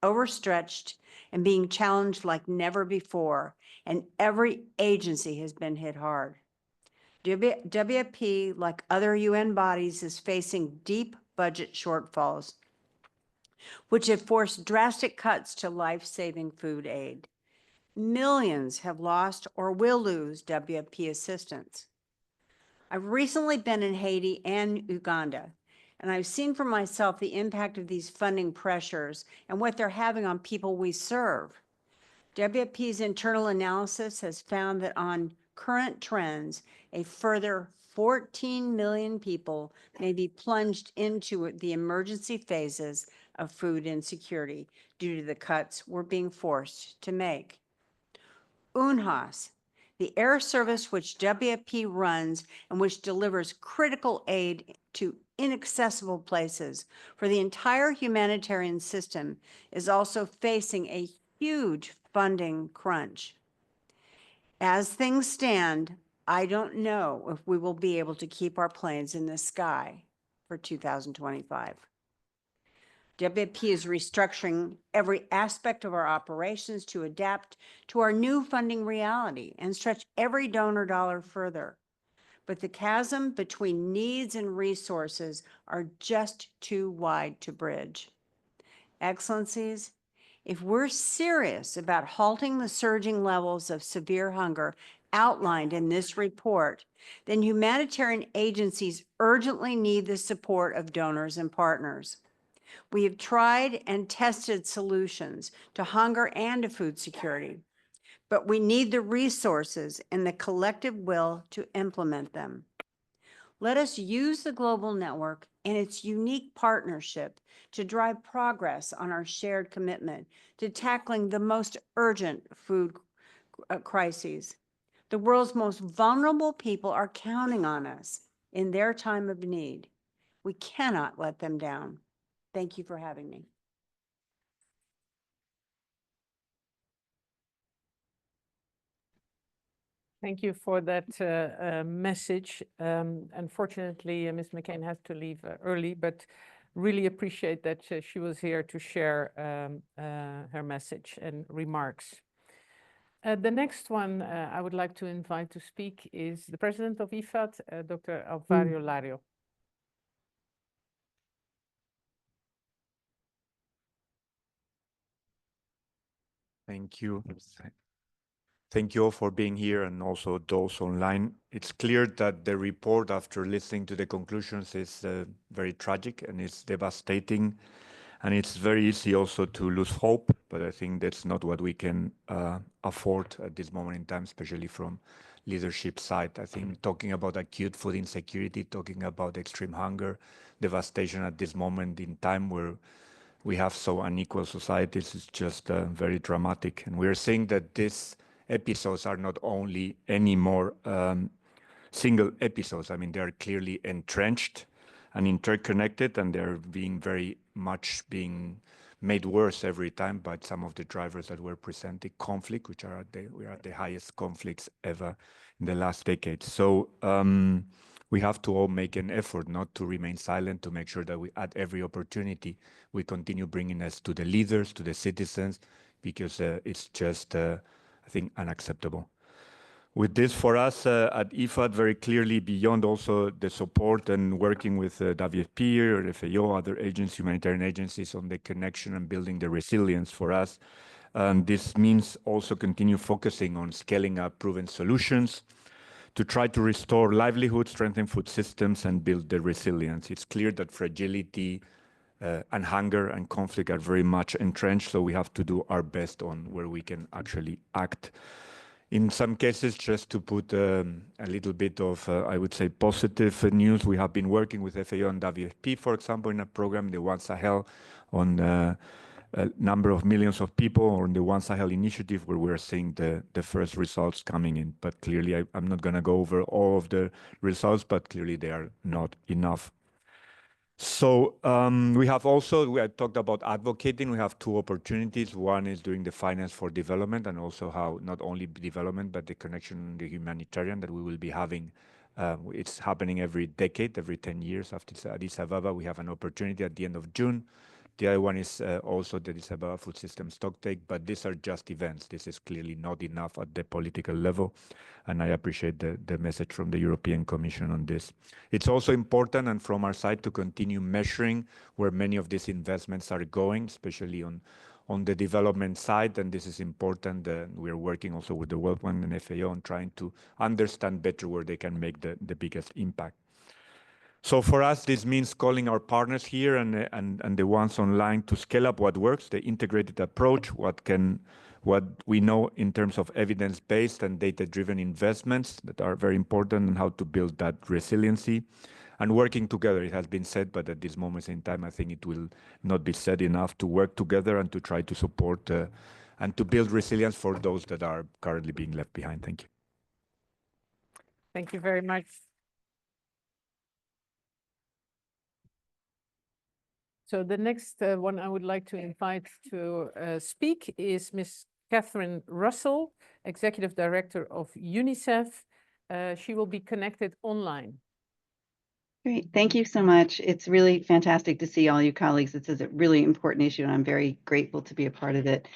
overstretched, and being challenged like never before, and every agency has been hit hard. WFP, like other UN bodies, is facing deep budget shortfalls, which have forced drastic cuts to life-saving food aid. Millions have lost or will lose WFP assistance. I've recently been in Haiti and Uganda, and I've seen for myself the impact of these funding pressures and what they're having on people we serve. WFP's internal analysis has found that on current trends, a further 14 million people may be plunged into the emergency phases of food insecurity due to the cuts we're being forced to make. UNHAS, the air service which WFP runs and which delivers critical aid to inaccessible places for the entire humanitarian system, is also facing a huge funding crunch. As things stand, I don't know if we will be able to keep our planes in the sky for 2025. WFP is restructuring every aspect of our operations to adapt to our new funding reality and stretch every donor dollar further. But the chasm between needs and resources are just too wide to bridge. Excellencies, if we're serious about halting the surging levels of severe hunger outlined in this report, then humanitarian agencies urgently need the support of donors and partners. We have tried and tested solutions to hunger and to food security, but we need the resources and the collective will to implement them. Let us use the global network and its unique partnership to drive progress on our shared commitment to tackling the most urgent food crises. The world's most vulnerable people are counting on us in their time of need. We cannot let them down. Thank you for having me. Thank you for that message. Unfortunately, Ms. McCain has to leave early, but really appreciate that she was here to share her message and remarks. The next one I would like to invite to speak is the president of IFAD, Dr. Alvario Lario. Thank you. Thank you all for being here and also those online. It's clear that the report, after listening to the conclusions, is very tragic and it's devastating. And it's very easy also to lose hope, but I think that's not what we can afford at this moment in time, especially from leadership side. I think talking about acute food insecurity, talking about extreme hunger, devastation at this moment in time where we have so unequal societies is just very dramatic. And we're seeing that these episodes are not only anymore single episodes. I mean, they are clearly entrenched and interconnected, and they're being very much being made worse every time by some of the drivers that were presenting. Conflict, which are we are at the highest conflicts ever in the last decade. So we have to all make an effort not to remain silent, to make sure that we, at every opportunity, we continue bringing us to the leaders, to the citizens, because it's just, I think, unacceptable. With this, for us at IFAD, very clearly beyond also the support and working with WFP or FAO, other agencies, humanitarian agencies on the connection and building the resilience for us. This means also continue focusing on scaling up proven solutions to try to restore livelihood, strengthen food systems, and build the resilience. It's clear that fragility and hunger and conflict are very much entrenched, so we have to do our best on where we can actually act. In some cases, just to put a little bit of, I would say, positive news, we have been working with FAO and WFP, for example, in a program, the One Sahel, on a number of millions of people, or in the One Sahel initiative, where we're seeing the first results coming in. But clearly, I'm not going to go over all of the results, but clearly they are not enough. So we have talked about advocating. We have two opportunities. One is doing the finance for development, and also how not only development, but the connection, the humanitarian that we will be having. It's happening every decade, every 10 years after Addis Ababa. We have an opportunity at the end of June The other one is also that it's about food system stocktake, but these are just events. This is clearly not enough at the political level, and I appreciate the message from the European Commission on this. It's also important, and from our side, to continue measuring where many of these investments are going, especially on the development side, and this is important. We are working also with the World Bank and FAO on trying to understand better where they can make the biggest impact. So for us, this means calling our partners here and the ones online to scale up what works, the integrated approach, what we know in terms of evidence-based and data-driven investments that are very important, and how to build that resiliency. And working together, it has been said, but at this moment in time, I think it will not be said enough, to work together and to try to support and to build resilience for those that are currently being left behind. Thank you. Thank you very much. So the next one I would like to invite to speak is Ms. Catherine Russell, Executive Director of UNICEF. She will be connected online. Great, thank you so much. It's really fantastic to see all you colleagues. This is a really important issue, and I'm very grateful to be a part of it.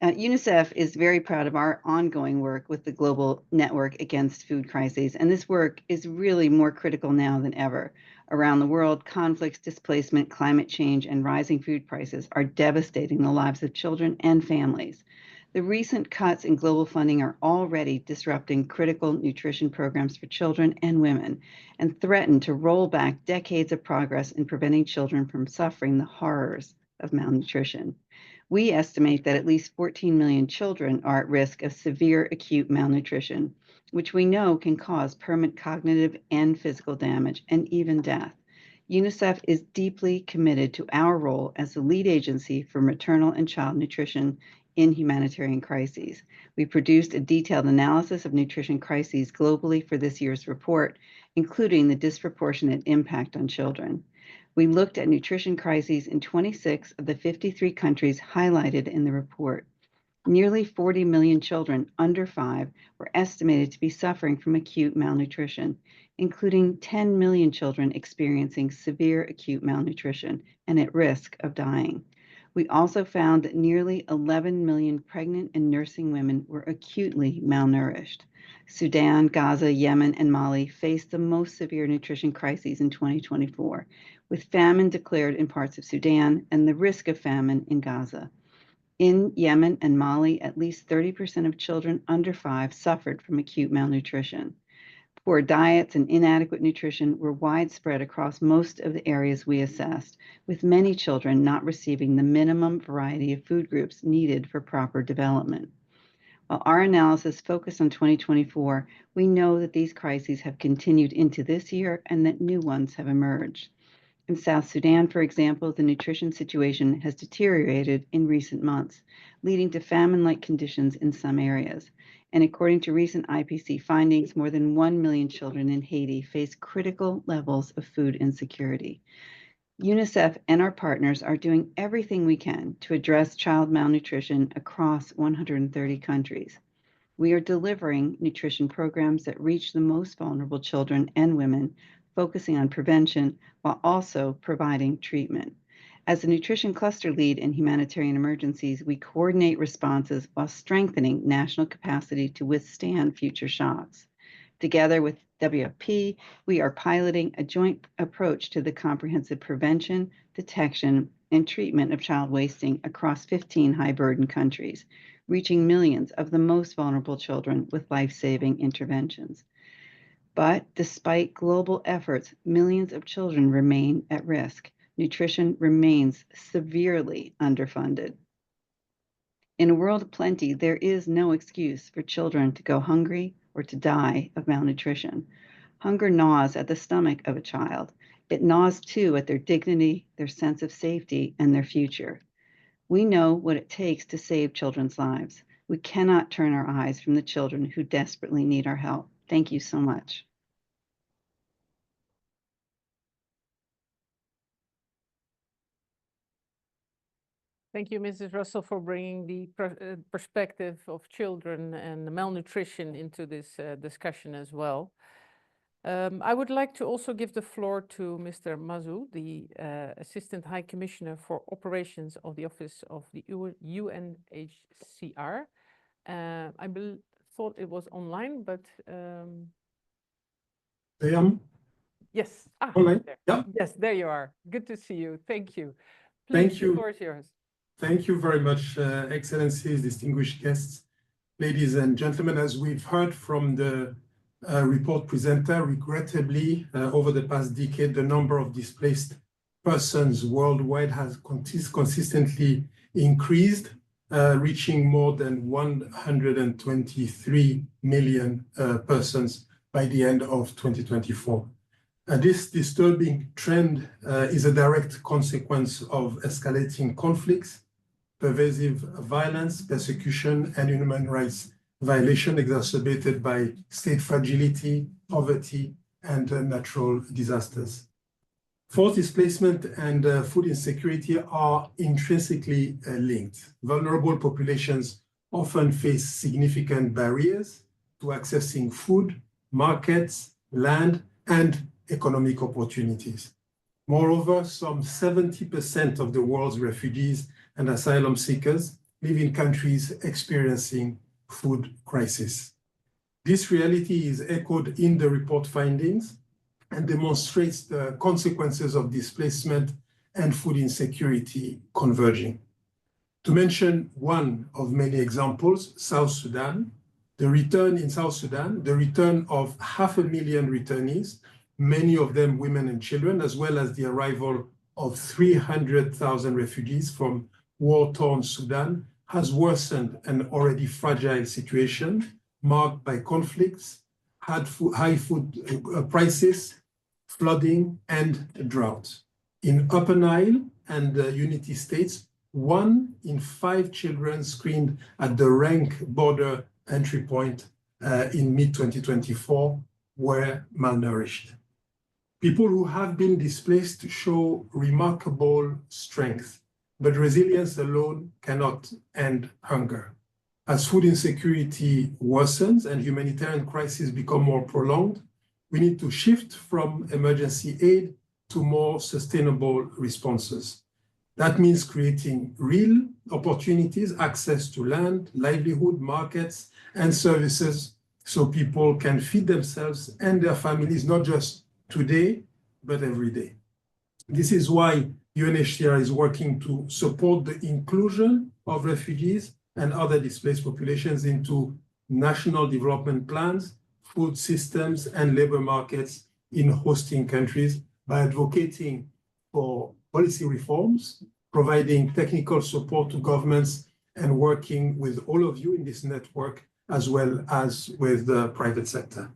UNICEF is very proud of our ongoing work with the Global Network Against Food Crises, and this work is really more critical now than ever. Around the world, conflicts, displacement, climate change, and rising food prices are devastating the lives of children and families. The recent cuts in global funding are already disrupting critical nutrition programs for children and women, and threaten to roll back decades of progress in preventing children from suffering the horrors of malnutrition. We estimate that at least 14 million children are at risk of severe acute malnutrition, which we know can cause permanent cognitive and physical damage and even death. UNICEF is deeply committed to our role as the lead agency for maternal and child nutrition in humanitarian crises. We produced a detailed analysis of nutrition crises globally for this year's report, including the disproportionate impact on children. We looked at nutrition crises in 26 of the 53 countries highlighted in the report. Nearly 40 million children under 5 were estimated to be suffering from acute malnutrition, including 10 million children experiencing severe acute malnutrition and at risk of dying. We also found that nearly 11 million pregnant and nursing women were acutely malnourished. Sudan, Gaza, Yemen, and Mali faced the most severe nutrition crises in 2024, with famine declared in parts of Sudan and the risk of famine in Gaza. In Yemen and Mali, at least 30% of children under 5 suffered from acute malnutrition. Poor diets and inadequate nutrition were widespread across most of the areas we assessed, with many children not receiving the minimum variety of food groups needed for proper development. While our analysis focused on 2024, we know that these crises have continued into this year and that new ones have emerged. In South Sudan, for example, the nutrition situation has deteriorated in recent months, leading to famine-like conditions in some areas. And according to recent IPC findings, more than 1 million children in Haiti face critical levels of food insecurity. UNICEF and our partners are doing everything we can to address child malnutrition across 130 countries. We are delivering nutrition programs that reach the most vulnerable children and women, focusing on prevention while also providing treatment. As the nutrition cluster lead in humanitarian emergencies, we coordinate responses while strengthening national capacity to withstand future shocks. Together with WFP, we are piloting a joint approach to the comprehensive prevention, detection, and treatment of child wasting across 15 high-burden countries, reaching millions of the most vulnerable children with life-saving interventions. But despite global efforts, millions of children remain at risk. Nutrition remains severely underfunded. In a world of plenty, there is no excuse for children to go hungry or to die of malnutrition. Hunger gnaws at the stomach of a child. It gnaws too at their dignity, their sense of safety, and their future. We know what it takes to save children's lives. We cannot turn our eyes from the children who desperately need our help. Thank you so much. Thank you, Mrs. Russell, for bringing the perspective of children and malnutrition into this discussion as well. I would like to also give the floor to Mr. Mazou, the Assistant High Commissioner for Operations of the Office of the UNHCR. I thought it was online, but I am yes. online. There. Yeah. Yes, there you are. Good to see you. Thank you. Please, Thank you. the floor is yours. Thank you very much, Excellencies, distinguished guests, ladies and gentlemen. As we've heard from the report presenter, regrettably, over the past decade, the number of displaced persons worldwide has consistently increased, reaching more than 123 million persons by the end of 2024. This disturbing trend is a direct consequence of escalating conflicts, pervasive violence, persecution, and human rights violation exacerbated by state fragility, poverty, and natural disasters. Forced displacement and food insecurity are intrinsically linked. Vulnerable populations often face significant barriers to accessing food, markets, land, and economic opportunities. Moreover, some 70% of the world's refugees and asylum seekers live in countries experiencing food crisis. This reality is echoed in the report findings and demonstrates the consequences of displacement and food insecurity converging. To mention one of many examples, South Sudan, the return of 500,000 returnees, many of them women and children, as well as the arrival of 300,000 refugees from war-torn Sudan, has worsened an already fragile situation marked by conflicts, high food prices, flooding, and drought. In Upper Nile and the Unity States, 1 in 5 children screened at the Rank border entry point in mid-2024 were malnourished. People who have been displaced show remarkable strength, but resilience alone cannot end hunger. As food insecurity worsens and humanitarian crises become more prolonged, we need to shift from emergency aid to more sustainable responses. That means creating real opportunities, access to land, livelihood, markets, and services so people can feed themselves and their families, not just today, but every day. This is why UNHCR is working to support the inclusion of refugees and other displaced populations into national development plans, food systems, and labor markets in hosting countries by advocating for policy reforms, providing technical support to governments, and working with all of you in this network, as well as with the private sector.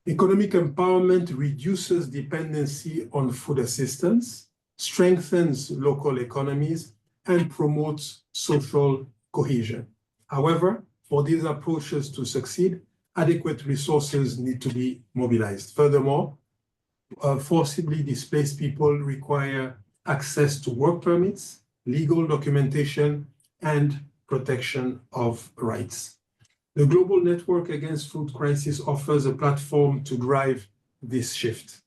Economic empowerment reduces dependency on food assistance, strengthens local economies, and promotes social cohesion. However, for these approaches to succeed, adequate resources need to be mobilized. Furthermore, forcibly displaced people require access to work permits, legal documentation, and protection of rights. The Global Network Against Food Crisis offers a platform to drive this shift.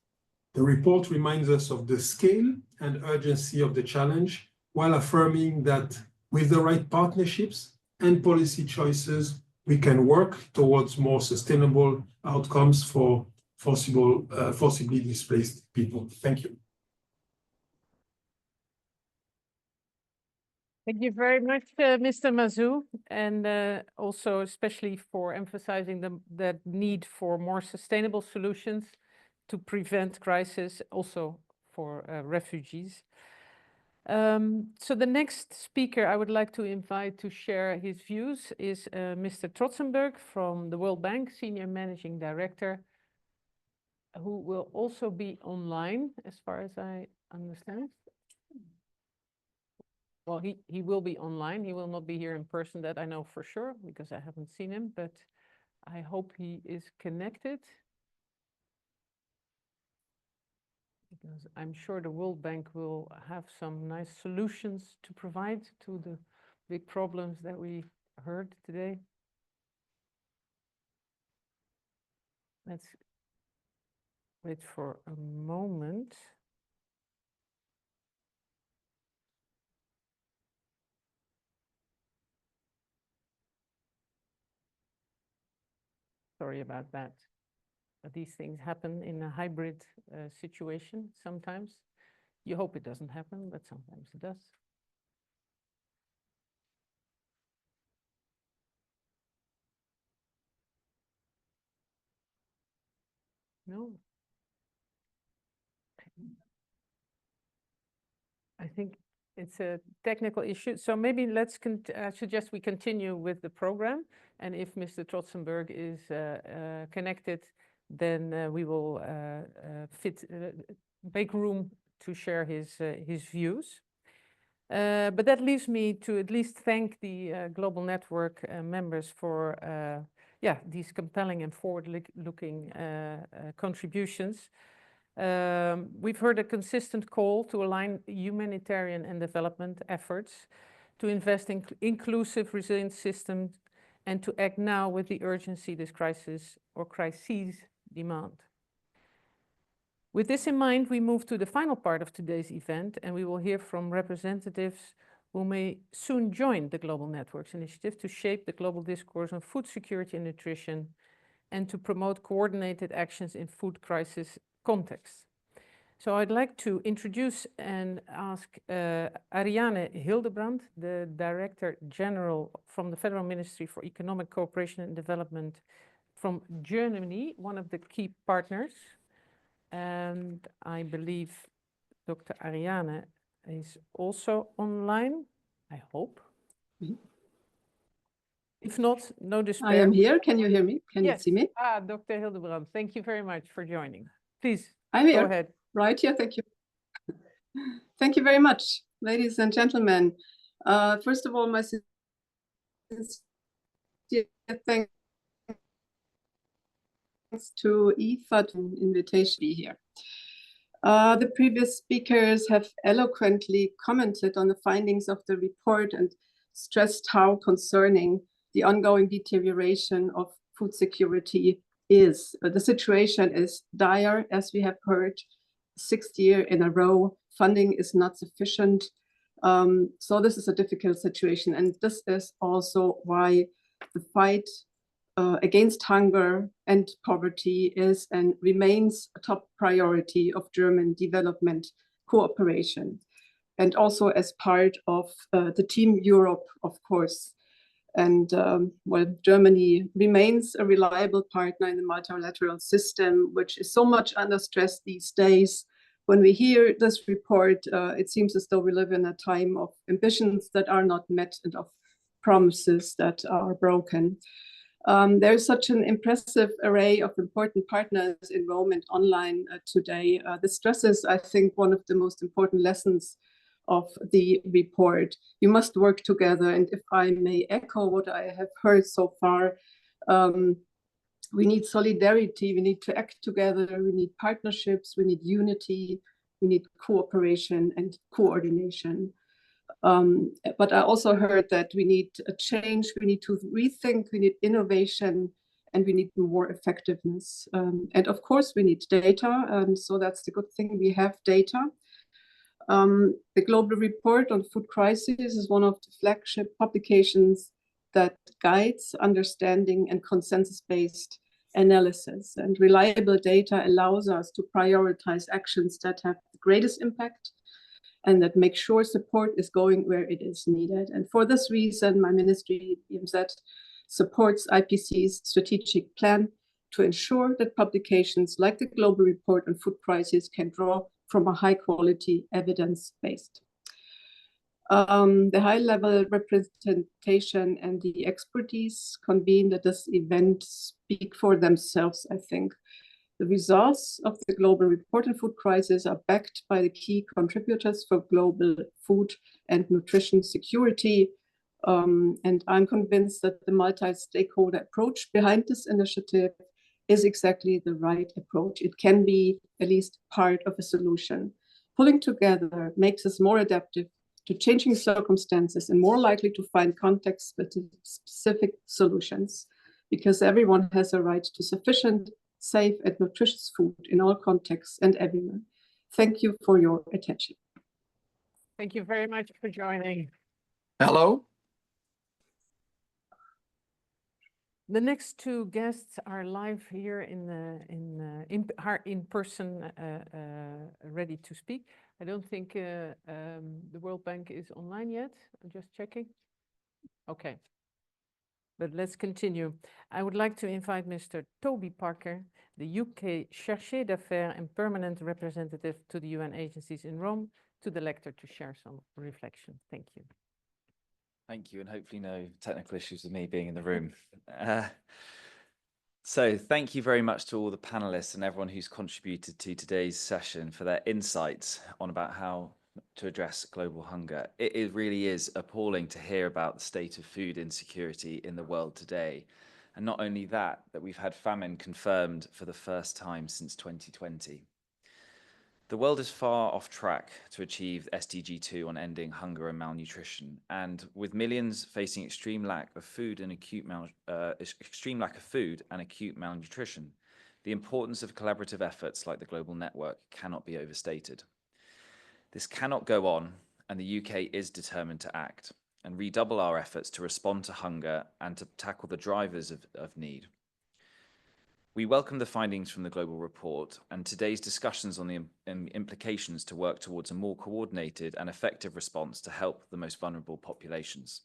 The report reminds us of the scale and urgency of the challenge, while affirming that with the right partnerships and policy choices, we can work towards more sustainable outcomes for forcibly displaced people. Thank you. Thank you very much, Mr. Mazou, and also especially for emphasizing that need for more sustainable solutions to prevent crisis, also for refugees. So the next speaker I would like to invite to share his views is Mr. Trotzenberg from the World Bank, Senior Managing Director, who will also be online, as far as I understand. Well, he will be online. He will not be here in person, that I know for sure, because I haven't seen him, but I hope he is connected. Because I'm sure the World Bank will have some nice solutions to provide to the big problems that we heard today. Wait for a moment. Sorry about that. These things happen in a hybrid situation sometimes. You hope it doesn't happen, but sometimes it does. No. I think it's a technical issue. So maybe let's suggest we continue with the program. And if Mr. Trotsenberg is connected, then we will make room to share his views. But that leaves me to at least thank the Global Network members for these compelling and forward-looking contributions. We've heard a consistent call to align humanitarian and development efforts, to invest in inclusive, resilient systems, and to act now with the urgency this crisis or crises demand. With this in mind, we move to the final part of today's event, and we will hear from representatives who may soon join the Global Network's initiative to shape the global discourse on food security and nutrition, and to promote coordinated actions in food crisis context. So I'd like to introduce and ask Ariane Hildebrand, the Director General from the Federal Ministry for Economic Cooperation and Development from Germany, one of the key partners. And I believe Dr. Ariane is also online, I hope. If not, no despair. I am here. Can you hear me? Can you see me? Dr. Hildebrand, thank you very much for joining. Please, I'm here. Go ahead. Right here. Thank you. Thank you very much, ladies and gentlemen. First of all, my sincere thanks to IFAD for the invitation to be here. The previous speakers have eloquently commented on the findings of the report and stressed how concerning the ongoing deterioration of food security is. The situation is dire, as we have heard, 6th year in a row. Funding is not sufficient. So this is a difficult situation. And this is also why the fight against hunger and poverty is and remains a top priority of German development cooperation. And also as part of the Team Europe, of course. And Germany remains a reliable partner in the multilateral system, which is so much under stress these days. When we hear this report, it seems as though we live in a time of ambitions that are not met and of promises that are broken. There is such an impressive array of important partners in Rome and online today. This stresses, I think, one of the most important lessons of the report. You must work together. And if I may echo what I have heard so far, we need solidarity, we need to act together, we need partnerships, we need unity, we need cooperation and coordination. But I also heard that we need a change, we need to rethink, we need innovation, and we need more effectiveness. And of course, we need data. So that's the good thing, we have data. The Global Report on Food Crises is one of the flagship publications that guides understanding and consensus-based analysis. And reliable data allows us to prioritize actions that have the greatest impact and that make sure support is going where it is needed. And for this reason, my ministry, BMZ, supports IPC's strategic plan to ensure that publications like the Global Report on Food Crises can draw from a high-quality evidence-based. The high-level representation and the expertise convened at this event speak for themselves, I think. The results of the Global Report on Food Crisis are backed by the key contributors for global food and nutrition security. And I'm convinced that the multi-stakeholder approach behind this initiative is exactly the right approach. It can be at least part of a solution. Pulling together makes us more adaptive to changing circumstances and more likely to find context-specific solutions, because everyone has a right to sufficient, safe and nutritious food in all contexts and everywhere. Thank you for your attention. Thank you very much for joining. Hello. The next two guests are live here in person, ready to speak. I don't think the World Bank is online yet. I'm just checking. Okay, but let's continue. I would like to invite Mr. Toby Parker, the UK Chargé d'Affaires and Permanent Representative to the UN agencies in Rome, to the lectern to share some reflection. Thank you. Thank you, and hopefully no technical issues with me being in the room. So thank you very much to all the panelists and everyone who's contributed to today's session for their insights on about how to address global hunger. It really is appalling to hear about the state of food insecurity in the world today. And not only that, we've had famine confirmed for the first time since 2020. The world is far off track to achieve SDG 2 on ending hunger and malnutrition, and with millions facing extreme lack of food and acute malnutrition, the importance of collaborative efforts like the Global Network cannot be overstated. This cannot go on, and the UK is determined to act and redouble our efforts to respond to hunger and to tackle the drivers of need. We welcome the findings from the global report and today's discussions on the implications to work towards a more coordinated and effective response to help the most vulnerable populations.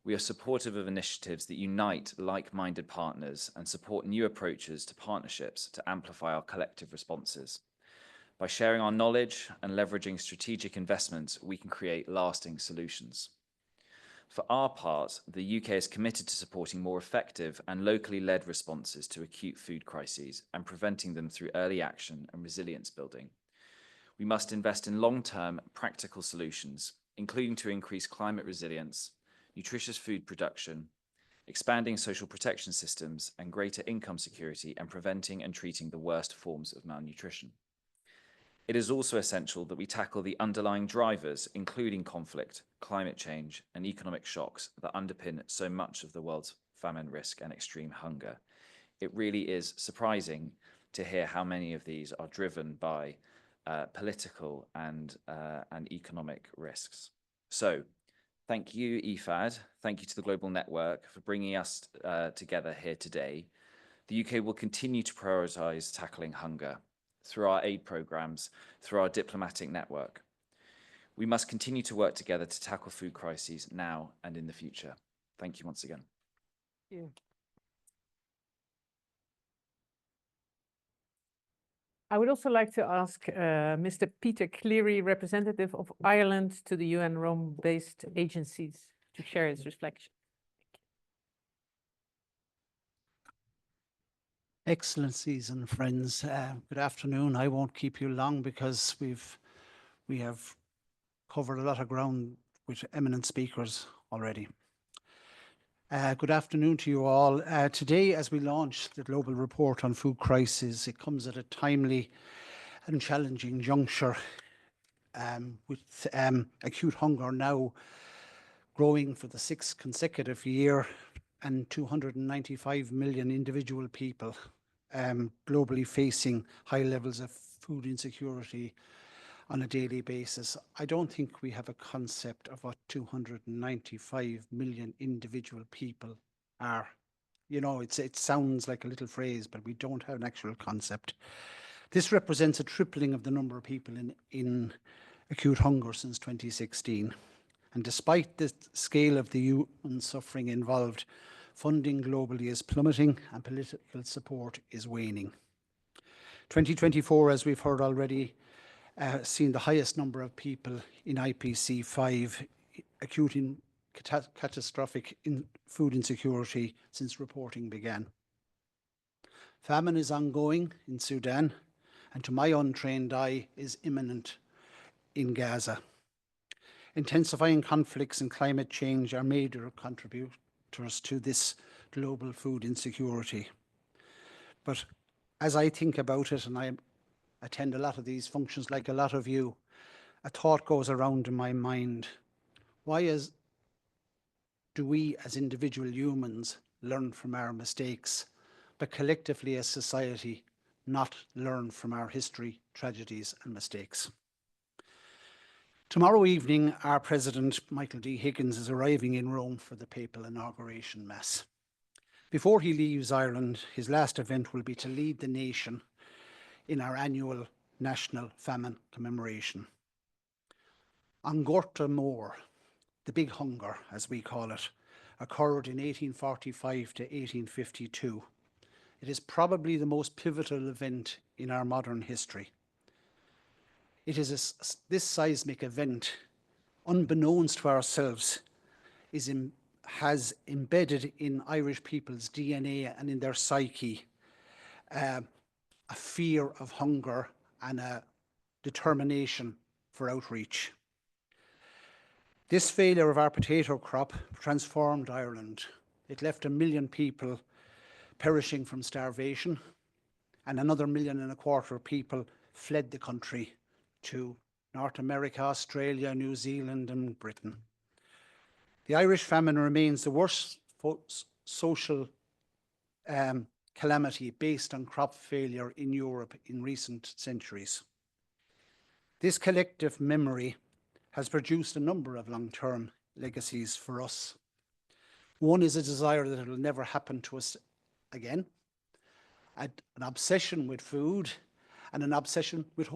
We are supportive of initiatives that unite like-minded partners and support new approaches to partnerships to amplify our collective responses. By sharing our knowledge and leveraging strategic investments, we can create lasting solutions. For our part, the UK is committed to supporting more effective and locally led responses to acute food crises and preventing them through early action and resilience building. We must invest in long-term practical solutions, including to increase climate resilience, nutritious food production, expanding social protection systems, and greater income security, and preventing and treating the worst forms of malnutrition. It is also essential that we tackle the underlying drivers, including conflict, climate change, and economic shocks that underpin so much of the world's famine risk and extreme hunger. It really is surprising to hear how many of these are driven by political and economic risks. So, thank you, IFAD. Thank you to the Global Network for bringing us together here today. The UK will continue to prioritise tackling hunger through our aid programmes, through our diplomatic network. We must continue to work together to tackle food crises now and in the future. Thank you once again. Thank you. I would also like to ask Mr. Peter Cleary, representative of Ireland to the UN Rome-based agencies, to share his reflection. Excellencies and friends, good afternoon. I won't keep you long because we have covered a lot of ground with eminent speakers already. Good afternoon to you all. Today, as we launch the Global Report on Food Crisis, it comes at a timely and challenging juncture with acute hunger now growing for the 6th consecutive year and 295 million individual people globally facing high levels of food insecurity on a daily basis. I don't think we have a concept of what 295 million individual people are. You know, it sounds like a little phrase, but we don't have an actual concept. This represents a tripling of the number of people in acute hunger since 2016. And despite the scale of the human suffering involved, funding globally is plummeting and political support is waning. 2024, as we've heard already, seen the highest number of people in IPC 5 acute and catastrophic food insecurity since reporting began. Famine is ongoing in Sudan, and to my untrained eye is imminent in Gaza. Intensifying conflicts and climate change are major contributors to this global food insecurity. But as I think about it, and I attend a lot of these functions like a lot of you, a thought goes around in my mind. Why do we as individual humans learn from our mistakes, but collectively as society not learn from our history, tragedies and mistakes. Tomorrow evening, our President, Michael D. Higgins, is arriving in Rome for the papal inauguration mass. Before he leaves Ireland, his last event will be to lead the nation in our annual National Famine Commemoration. An Gorta Mór, the Big Hunger, as we call it, occurred in 1845 to 1852. It is probably the most pivotal event in our modern history. It is this seismic event, unbeknownst to ourselves, has embedded in Irish people's DNA and in their psyche a fear of hunger and a determination for outreach. This failure of our potato crop transformed Ireland. It left 1 million people perishing from starvation, and another 1.25 million people fled the country to North America, Australia, New Zealand and Britain. The Irish famine remains the worst social calamity based on crop failure in Europe in recent centuries. This collective memory has produced a number of long-term legacies for us. One is a desire that it will never happen to us again, an obsession with food, and an obsession with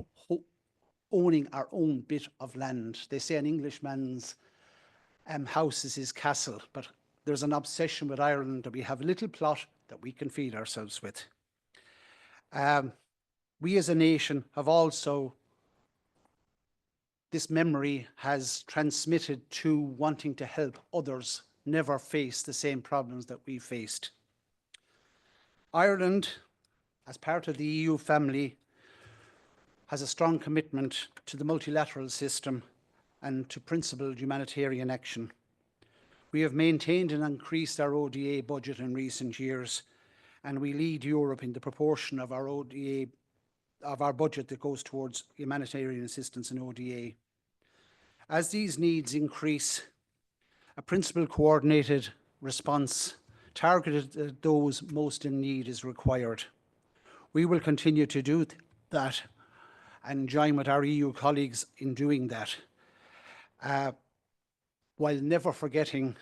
owning our own bit of land. They say an Englishman's house is his castle, but there's an obsession with Ireland that we have a little plot that we can feed ourselves with. We as a nation have also, this memory has transmitted to wanting to help others never face the same problems that we faced. Ireland, as part of the EU family, has a strong commitment to the multilateral system and to principled humanitarian action. We have maintained and increased our ODA budget in recent years, and we lead Europe in the proportion of our ODA, of our budget that goes towards humanitarian assistance and ODA. As these needs increase, a principled coordinated response targeted at those most in need is required. We will continue to do that and join with our EU colleagues in doing that, while never forgetting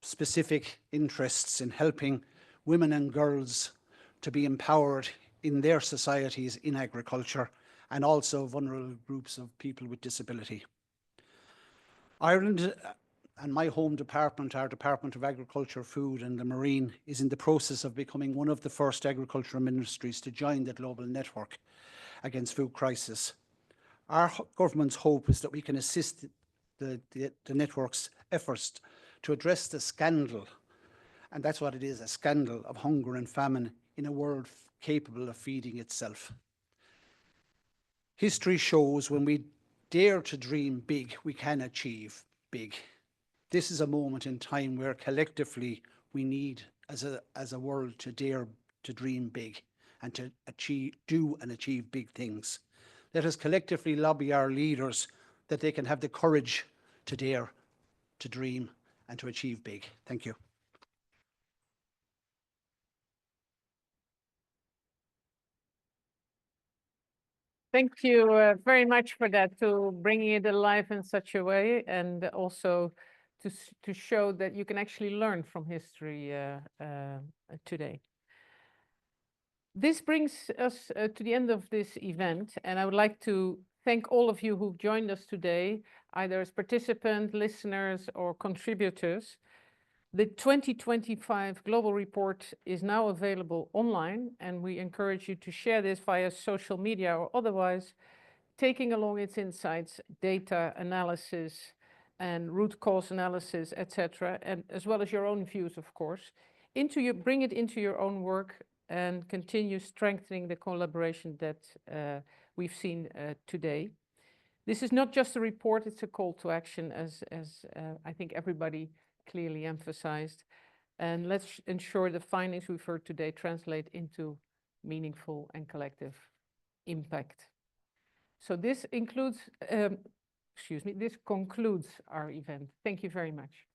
specific interests in helping women and girls to be empowered in their societies in agriculture, and also vulnerable groups of people with disability. Ireland and my home department, our Department of Agriculture, Food and the Marine, is in the process of becoming one of the first agricultural ministries to join the global network against food crisis. Our government's hope is that we can assist the network's efforts to address the scandal, and that's what it is, a scandal of hunger and famine in a world capable of feeding itself. History shows when we dare to dream big, we can achieve big. This is a moment in time where collectively we need, as a world, to dare to dream big and to achieve big things. Let us collectively lobby our leaders that they can have the courage to dare to dream and to achieve big. Thank you. Thank you very much for that, to bringing it alive in such a way, and also to show that you can actually learn from history today. This brings us to the end of this event, and I would like to thank all of you who've joined us today, either as participants, listeners, or contributors. The 2025 Global Report is now available online, and we encourage you to share this via social media or otherwise, taking along its insights, data analysis, and root cause analysis, etc., and as well as your own views, of course, bring it into your own work and continue strengthening the collaboration that we've seen today. This is not just a report, it's a call to action, as I think everybody clearly emphasized. And let's ensure the findings we've heard today translate into meaningful and collective impact. So this concludes our event. Thank you very much.